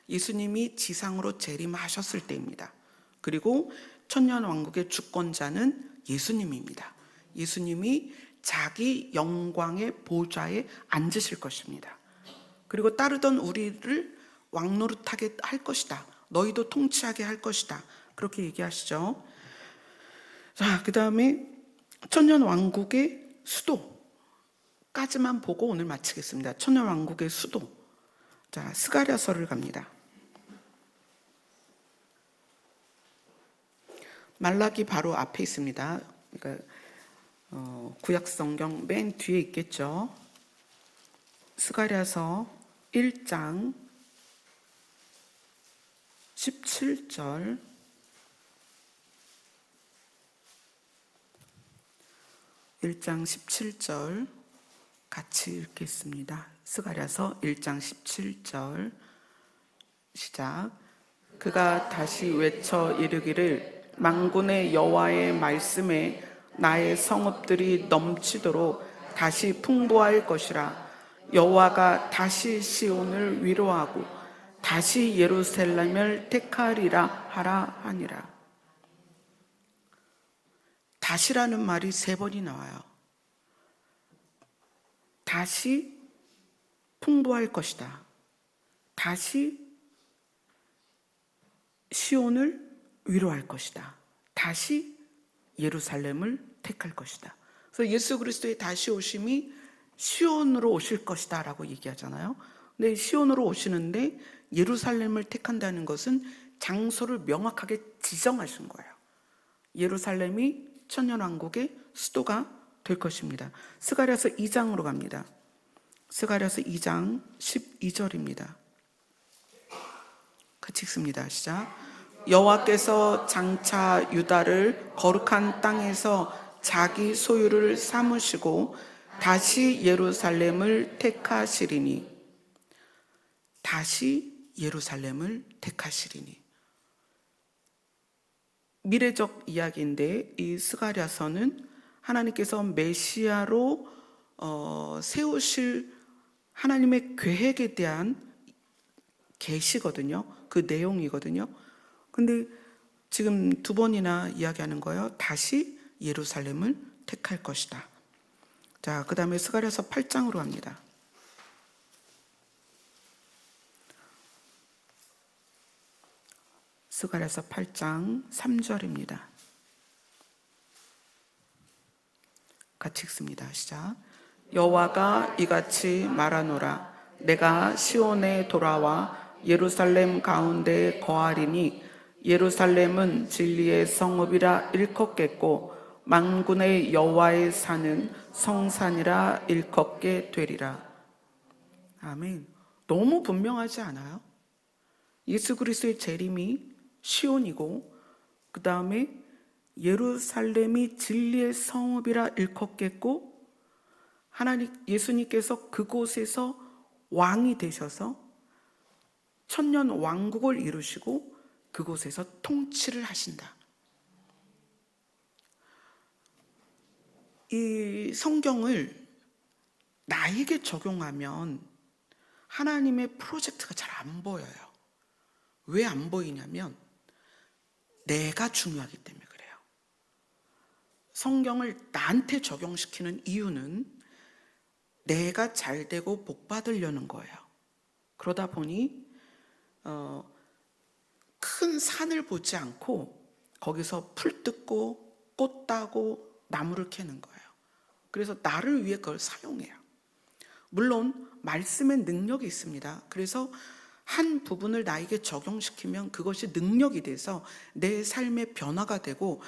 [SPEAKER 1] 예수님이 지상으로 재림하셨을 때입니다. 그리고 천년 왕국의 주권자는 예수님입니다. 예수님이 자기 영광의 보좌에 앉으실 것입니다. 그리고 따르던 우리를 왕노릇하게 할 것이다. 너희도 통치하게 할 것이다. 그렇게 얘기하시죠. 자, 그 다음에 천년 왕국의 수도까지만 보고 오늘 마치겠습니다. 천년 왕국의 수도. 자, 스가랴서를 갑니다. 말라기 바로 앞에 있습니다. 그러니까 구약 성경 맨 뒤에 있겠죠. 스가랴서 1장 17절. 1장 17절 같이 읽겠습니다. 스가랴서 1장 17절 시작. 그가 다시 외쳐 이르기를 만군의 여호와의 말씀에 나의 성읍들이 넘치도록 다시 풍부할 것이라. 여호와가 다시 시온을 위로하고 다시 예루살렘을 택하리라 하라 하니라. 다시라는 말이 3번이 나와요. 다시 풍부할 것이다. 다시 시온을 위로할 것이다. 다시 예루살렘을 택할 것이다. 그래서 예수 그리스도의 다시 오심이 시온으로 오실 것이다 라고 얘기하잖아요. 근데 시온으로 오시는데 예루살렘을 택한다는 것은 장소를 명확하게 지정하신 거예요. 예루살렘이 천년왕국의 수도가 될 것입니다. 스가랴서 2장으로 갑니다. 스가랴서 2장 12절입니다. 같이 읽습니다. 시작. 여호와께서 장차 유다를 거룩한 땅에서 자기 소유를 삼으시고 다시 예루살렘을 택하시리니. 다시 예루살렘을 택하시리니. 미래적 이야기인데 이 스가랴서는 하나님께서 메시아로 세우실 하나님의 계획에 대한 계시거든요. 그 내용이거든요. 근데 지금 두 번이나 이야기하는 거예요. 다시 예루살렘을 택할 것이다. 자, 그 다음에 스가랴서 8장으로 갑니다. 스가랴서 8장 3절입니다. 같이 읽습니다. 시작. 여호와가 이같이 말하노라. 내가 시온에 돌아와 예루살렘 가운데 거하리니 예루살렘은 진리의 성읍이라 일컫겠고 만군의 여호와의 산은 성산이라 일컫게 되리라. 아멘. 너무 분명하지 않아요? 예수 그리스도의 재림이 시온이고 그 다음에 예루살렘이 진리의 성읍이라 일컫겠고 하나님 예수님께서 그곳에서 왕이 되셔서 천년 왕국을 이루시고 그곳에서 통치를 하신다. 이 성경을 나에게 적용하면 하나님의 프로젝트가 잘 안 보여요. 왜 안 보이냐면 내가 중요하기 때문에 그래요. 성경을 나한테 적용시키는 이유는 내가 잘 되고 복 받으려는 거예요. 그러다 보니 큰 산을 보지 않고 거기서 풀 뜯고 꽃 따고 나무를 캐는 거예요. 그래서 나를 위해 그걸 사용해요. 물론 말씀의 능력이 있습니다. 그래서 한 부분을 나에게 적용시키면 그것이 능력이 돼서 내 삶의 변화가 되고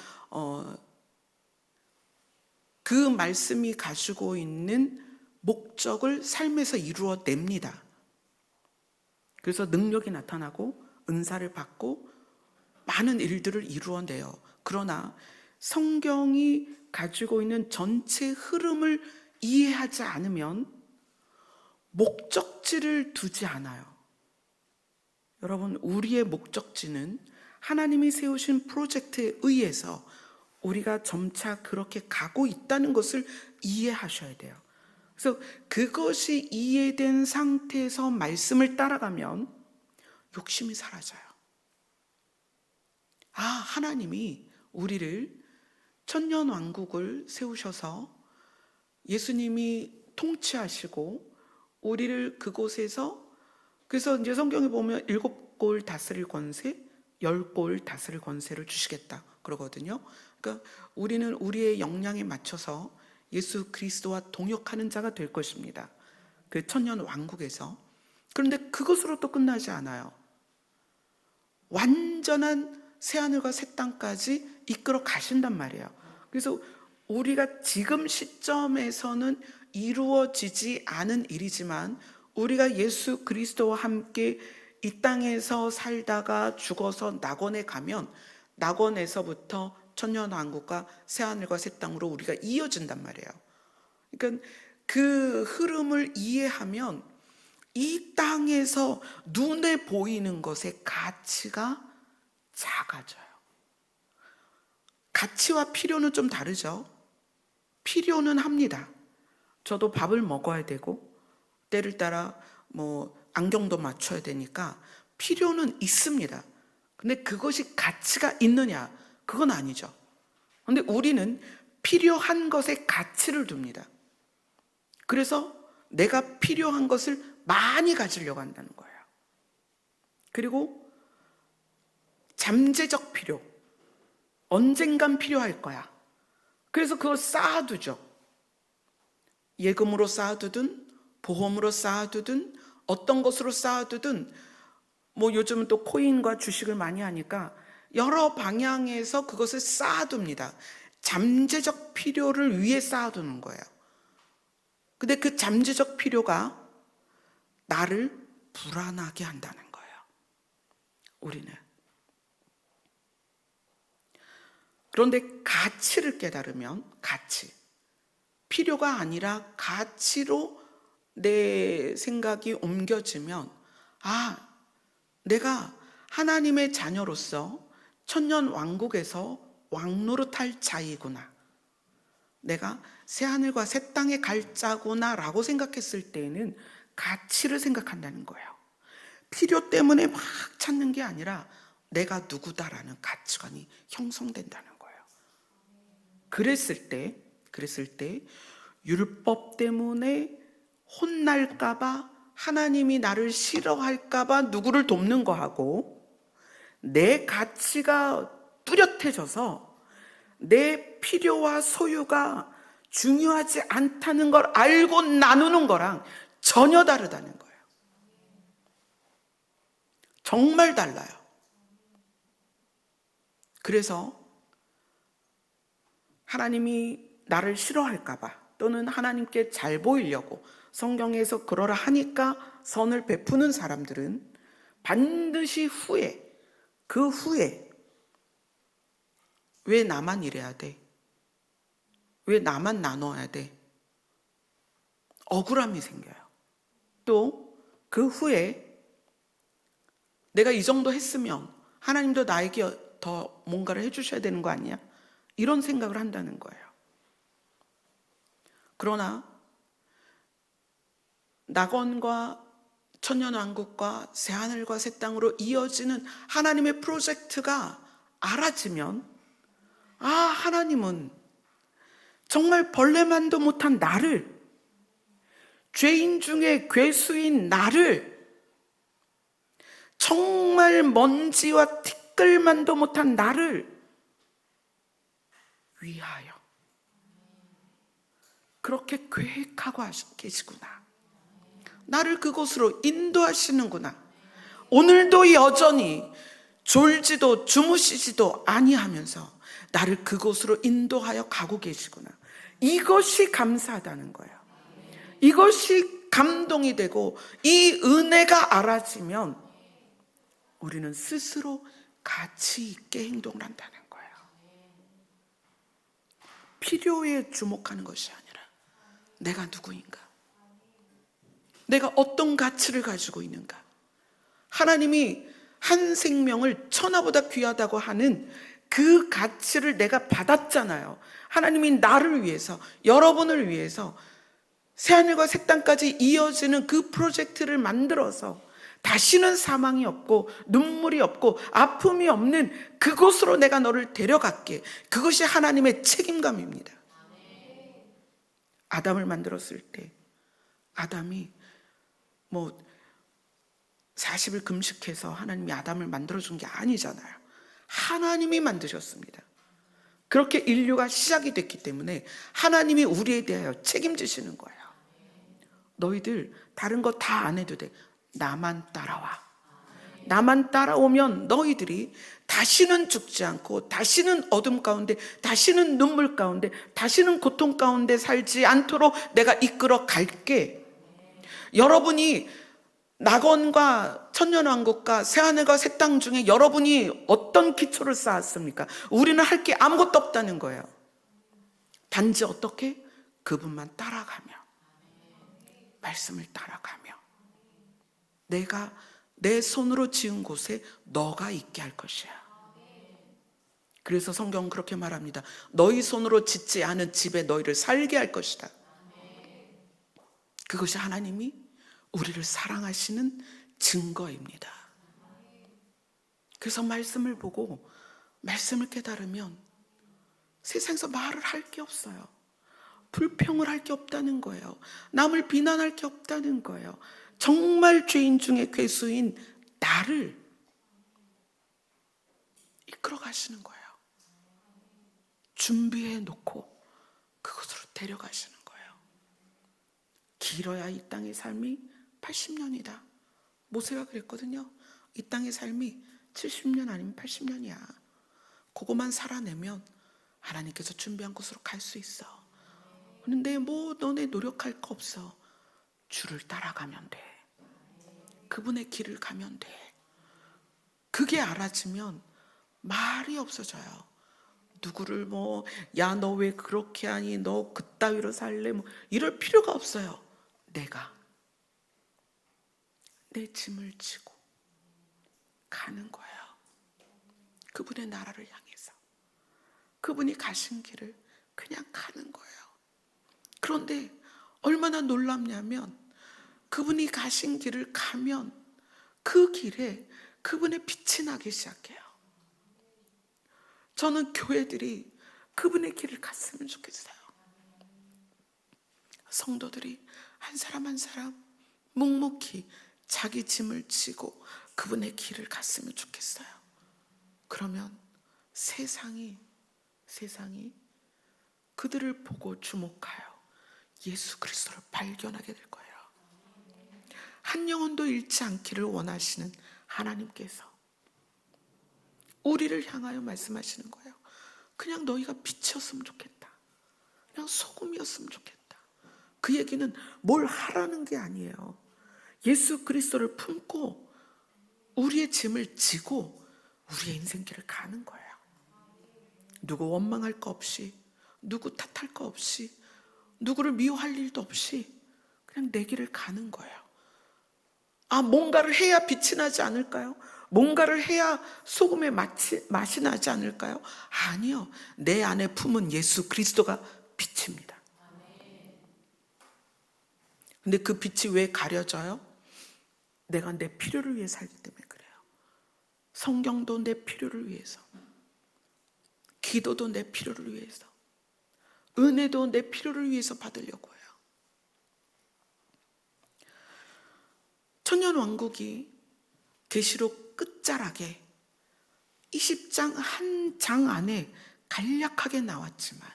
[SPEAKER 1] 그 말씀이 가지고 있는 목적을 삶에서 이루어냅니다. 그래서 능력이 나타나고 은사를 받고 많은 일들을 이루어내요. 그러나 성경이 가지고 있는 전체 흐름을 이해하지 않으면 목적지를 두지 않아요. 여러분, 우리의 목적지는 하나님이 세우신 프로젝트에 의해서 우리가 점차 그렇게 가고 있다는 것을 이해하셔야 돼요. 그래서 그것이 이해된 상태에서 말씀을 따라가면 욕심이 사라져요. 아, 하나님이 우리를 천년 왕국을 세우셔서 예수님이 통치하시고 우리를 그곳에서 그래서 이제 성경에 보면 7골 다스릴 권세, 10골 다스릴 권세를 주시겠다 그러거든요. 그러니까 우리는 우리의 역량에 맞춰서 예수 그리스도와 동역하는 자가 될 것입니다. 그 천년 왕국에서. 그런데 그것으로 또 끝나지 않아요. 완전한 새하늘과 새 땅까지 이끌어 가신단 말이에요. 그래서 우리가 지금 시점에서는 이루어지지 않은 일이지만 우리가 예수 그리스도와 함께 이 땅에서 살다가 죽어서 낙원에 가면 낙원에서부터 천년왕국과 새하늘과 새 땅으로 우리가 이어진단 말이에요. 그러니까 그 흐름을 이해하면 이 땅에서 눈에 보이는 것의 가치가 작아져요. 가치와 필요는 좀 다르죠. 필요는 합니다. 저도 밥을 먹어야 되고 때를 따라 안경도 맞춰야 되니까 필요는 있습니다. 근데 그것이 가치가 있느냐? 그건 아니죠. 근데 우리는 필요한 것에 가치를 둡니다. 그래서 내가 필요한 것을 많이 가지려고 한다는 거예요. 그리고 잠재적 필요, 언젠간 필요할 거야. 그래서 그걸 쌓아두죠. 예금으로 쌓아두든 보험으로 쌓아두든 어떤 것으로 쌓아두든, 뭐 요즘은 또 코인과 주식을 많이 하니까 여러 방향에서 그것을 쌓아둡니다. 잠재적 필요를 위해 쌓아두는 거예요. 근데 그 잠재적 필요가 나를 불안하게 한다는 거예요. 우리는. 그런데 가치를 깨달으면, 필요가 아니라 가치로 내 생각이 옮겨지면, 아, 내가 하나님의 자녀로서 천년 왕국에서 왕노릇할 자이구나, 내가 새하늘과 새 땅에 갈 자구나 라고 생각했을 때에는 가치를 생각한다는 거예요. 필요 때문에 막 찾는 게 아니라 내가 누구다라는 가치관이 형성된다는 거예요. 그랬을 때 율법 때문에 혼날까봐, 하나님이 나를 싫어할까봐 누구를 돕는 거하고, 내 가치가 뚜렷해져서 내 필요와 소유가 중요하지 않다는 걸 알고 나누는 거랑 전혀 다르다는 거예요. 정말 달라요. 그래서 하나님이 나를 싫어할까봐, 또는 하나님께 잘 보이려고 성경에서 그러라 하니까 선을 베푸는 사람들은 반드시 그 후에 왜 나만 이래야 돼? 왜 나만 나눠야 돼? 억울함이 생겨요. 또 그 후에 내가 이 정도 했으면 하나님도 나에게 더 뭔가를 해주셔야 되는 거 아니야? 이런 생각을 한다는 거예요. 그러나 낙원과 천년왕국과 새하늘과 새 땅으로 이어지는 하나님의 프로젝트가 알아지면, 아, 하나님은 정말 벌레만도 못한 나를, 죄인 중에 괴수인 나를, 정말 먼지와 티끌만도 못한 나를 위하여 그렇게 계획하고 계시구나, 나를 그곳으로 인도하시는구나, 오늘도 여전히 졸지도 주무시지도 아니하면서 나를 그곳으로 인도하여 가고 계시구나, 이것이 감사하다는 거예요. 이것이 감동이 되고, 이 은혜가 알아지면 우리는 스스로 가치 있게 행동을 한다는 거예요. 필요에 주목하는 것이 아니라 내가 누구인가, 내가 어떤 가치를 가지고 있는가. 하나님이 한 생명을 천하보다 귀하다고 하는 그 가치를 내가 받았잖아요. 하나님이 나를 위해서, 여러분을 위해서 새하늘과 새 땅까지 이어지는 그 프로젝트를 만들어서 다시는 사망이 없고 눈물이 없고 아픔이 없는 그곳으로 내가 너를 데려갈게. 그것이 하나님의 책임감입니다. 아담을 만들었을 때 아담이 40일 금식해서 하나님이 아담을 만들어준 게 아니잖아요. 하나님이 만드셨습니다. 그렇게 인류가 시작이 됐기 때문에 하나님이 우리에 대하여 책임지시는 거예요. 너희들 다른 거 다 안 해도 돼. 나만 따라와. 나만 따라오면 너희들이 다시는 죽지 않고, 다시는 어둠 가운데, 다시는 눈물 가운데, 다시는 고통 가운데 살지 않도록 내가 이끌어 갈게. 여러분이 낙원과 천년왕국과 새하늘과 새 땅 중에 여러분이 어떤 기초를 쌓았습니까? 우리는 할 게 아무것도 없다는 거예요. 단지 어떻게? 그분만 따라가며, 말씀을 따라가며, 내가 내 손으로 지은 곳에 너가 있게 할 것이야. 그래서 성경은 그렇게 말합니다. 너희 손으로 짓지 않은 집에 너희를 살게 할 것이다. 그것이 하나님이 우리를 사랑하시는 증거입니다. 그래서 말씀을 보고 말씀을 깨달으면 세상에서 말을 할 게 없어요. 불평을 할 게 없다는 거예요. 남을 비난할 게 없다는 거예요. 정말 죄인 중에 괴수인 나를 이끌어 가시는 거예요. 준비해 놓고 그곳으로 데려가시는 거예요. 길어야 이 땅의 삶이 80년이다. 모세가 그랬거든요. 이 땅의 삶이 70년 아니면 80년이야. 그것만 살아내면 하나님께서 준비한 곳으로 갈 수 있어. 그런데 뭐 너네 노력할 거 없어. 주를 따라가면 돼. 그분의 길을 가면 돼. 그게 알아지면 말이 없어져요. 누구를 뭐 야 너 왜 그렇게 하니, 너 그따위로 살래, 뭐 이럴 필요가 없어요. 내가 내 짐을 지고 가는 거예요. 그분의 나라를 향해서 그분이 가신 길을 그냥 가는 거예요. 그런데 얼마나 놀랍냐면 그분이 가신 길을 가면 그 길에 그분의 빛이 나기 시작해요. 저는 교회들이 그분의 길을 갔으면 좋겠어요. 성도들이 한 사람 한 사람 묵묵히 자기 짐을 지고 그분의 길을 갔으면 좋겠어요. 그러면 세상이 그들을 보고 주목하여 예수 그리스도를 발견하게 될 거예요. 한 영혼도 잃지 않기를 원하시는 하나님께서 우리를 향하여 말씀하시는 거예요. 그냥 너희가 빛이었으면 좋겠다. 그냥 소금이었으면 좋겠다. 그 얘기는 뭘 하라는 게 아니에요. 예수 그리스도를 품고 우리의 짐을 지고 우리의 인생길을 가는 거예요. 누구 원망할 거 없이, 누구 탓할 거 없이, 누구를 미워할 일도 없이 그냥 내 길을 가는 거예요. 아, 뭔가를 해야 빛이 나지 않을까요? 뭔가를 해야 소금의 맛이 나지 않을까요? 아니요. 내 안에 품은 예수 그리스도가 빛입니다. 근데 그 빛이 왜 가려져요? 내가 내 필요를 위해 살기 때문에 그래요. 성경도 내 필요를 위해서, 기도도 내 필요를 위해서, 은혜도 내 필요를 위해서 받으려고 해요. 천년왕국이 계시록 끝자락에 20장 한 장 안에 간략하게 나왔지만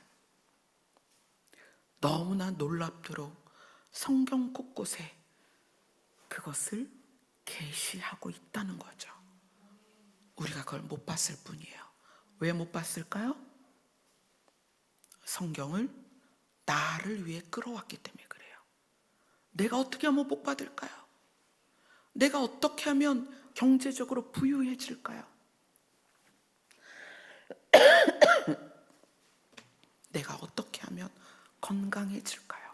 [SPEAKER 1] 너무나 놀랍도록 성경 곳곳에 그것을 계시하고 있다는 거죠. 우리가 그걸 못 봤을 뿐이에요. 왜 못 봤을까요? 성경을 나를 위해 끌어왔기 때문에 그래요. 내가 어떻게 하면 복 받을까요? 내가 어떻게 하면 경제적으로 부유해질까요? 내가 어떻게 하면 건강해질까요?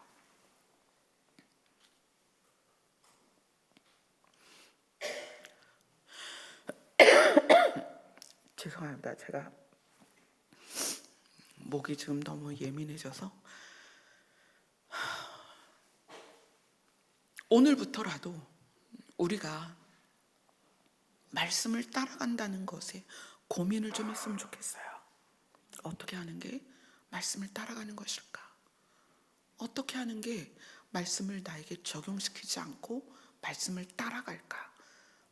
[SPEAKER 1] 죄송합니다. 제가 목이 지금 너무 예민해져서 오늘부터라도 우리가 말씀을 따라간다는 것에 고민을 좀 했으면 좋겠어요. 어떻게 하는 게 말씀을 따라가는 것일까? 어떻게 하는 게 말씀을 나에게 적용시키지 않고 말씀을 따라갈까?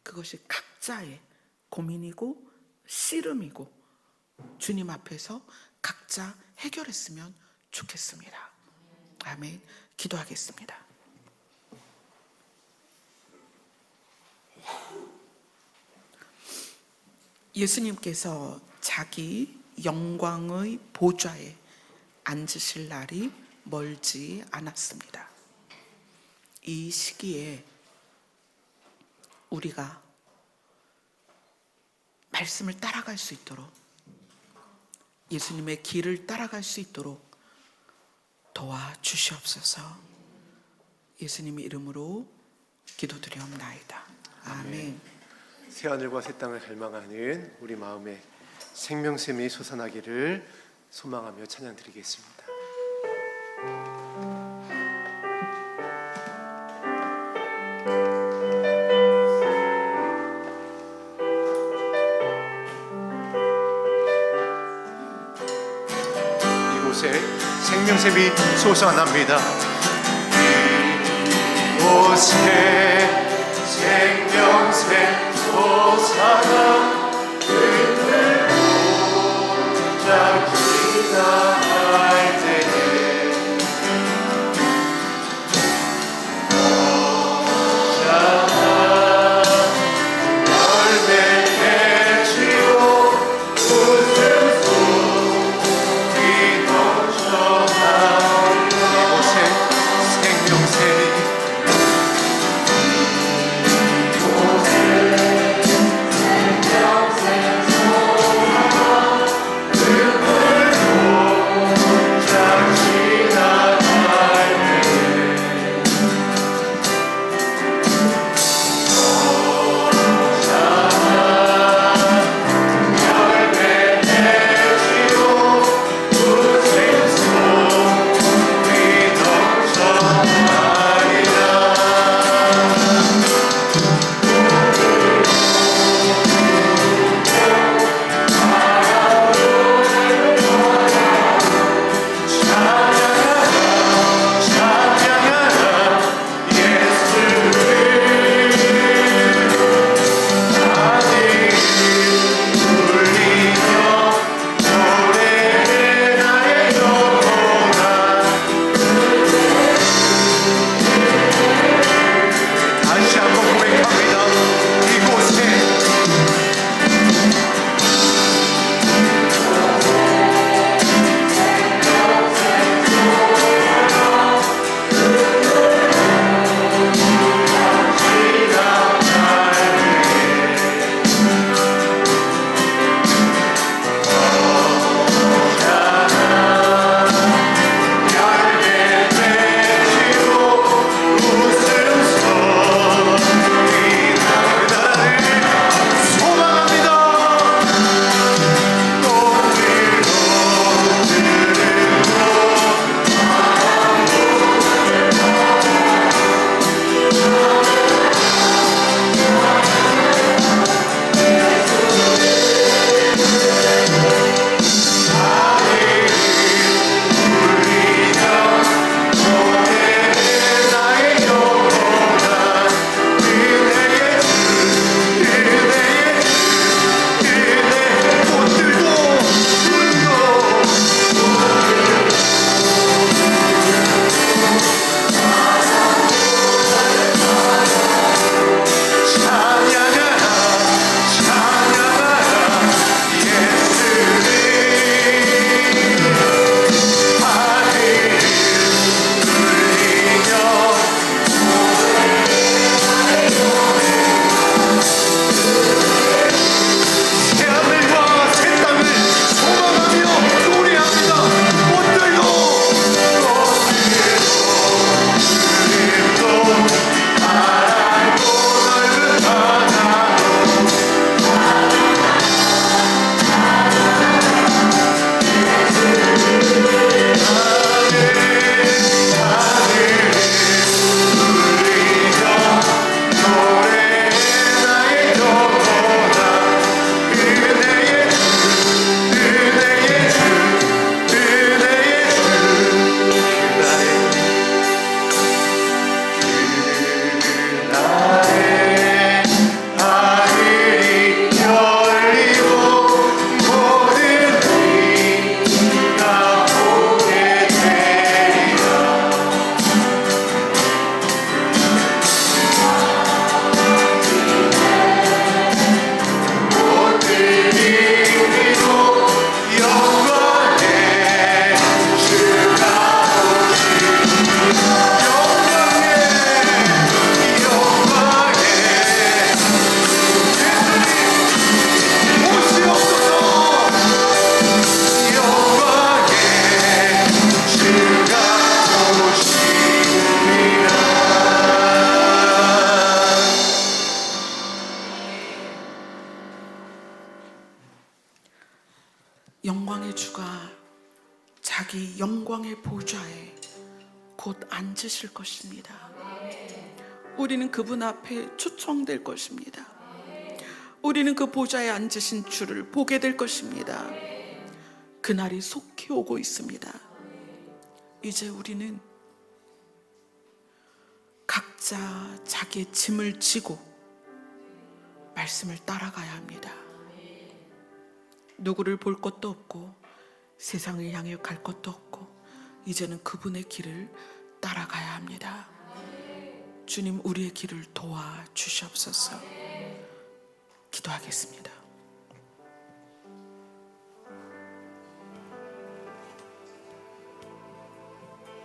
[SPEAKER 1] 그것이 각자의 고민이고 씨름이고 주님 앞에서 각자 해결했으면 좋겠습니다. 아멘. 기도하겠습니다. 예수님께서 자기 영광의 보좌에 앉으실 날이 멀지 않았습니다. 이 시기에 우리가 말씀을 따라갈 수 있도록, 예수님의 길을 따라갈 수 있도록 도와주시옵소서. 예수님의 이름으로 기도드리옵나이다. 아멘.
[SPEAKER 2] 새하늘과 새 땅을 갈망하는 우리 마음에 생명샘이 솟아나기를 소망하며 찬양드리겠습니다. 이곳에 생명샘이 솟아납니다. 이곳에 생명샘 솟아나 그들 혼자 기다릴 때에
[SPEAKER 1] 영광의 주가 자기 영광의 보좌에 곧 앉으실 것입니다. 우리는 그분 앞에 초청될 것입니다. 우리는 그 보좌에 앉으신 주를 보게 될 것입니다. 그날이 속히 오고 있습니다. 이제 우리는 각자 자기의 짐을 지고 말씀을 따라가야 합니다. 누구를 볼 것도 없고 세상을 향해 갈 것도 없고 이제는 그분의 길을 따라가야 합니다. 주님, 우리의 길을 도와주시옵소서. 기도하겠습니다.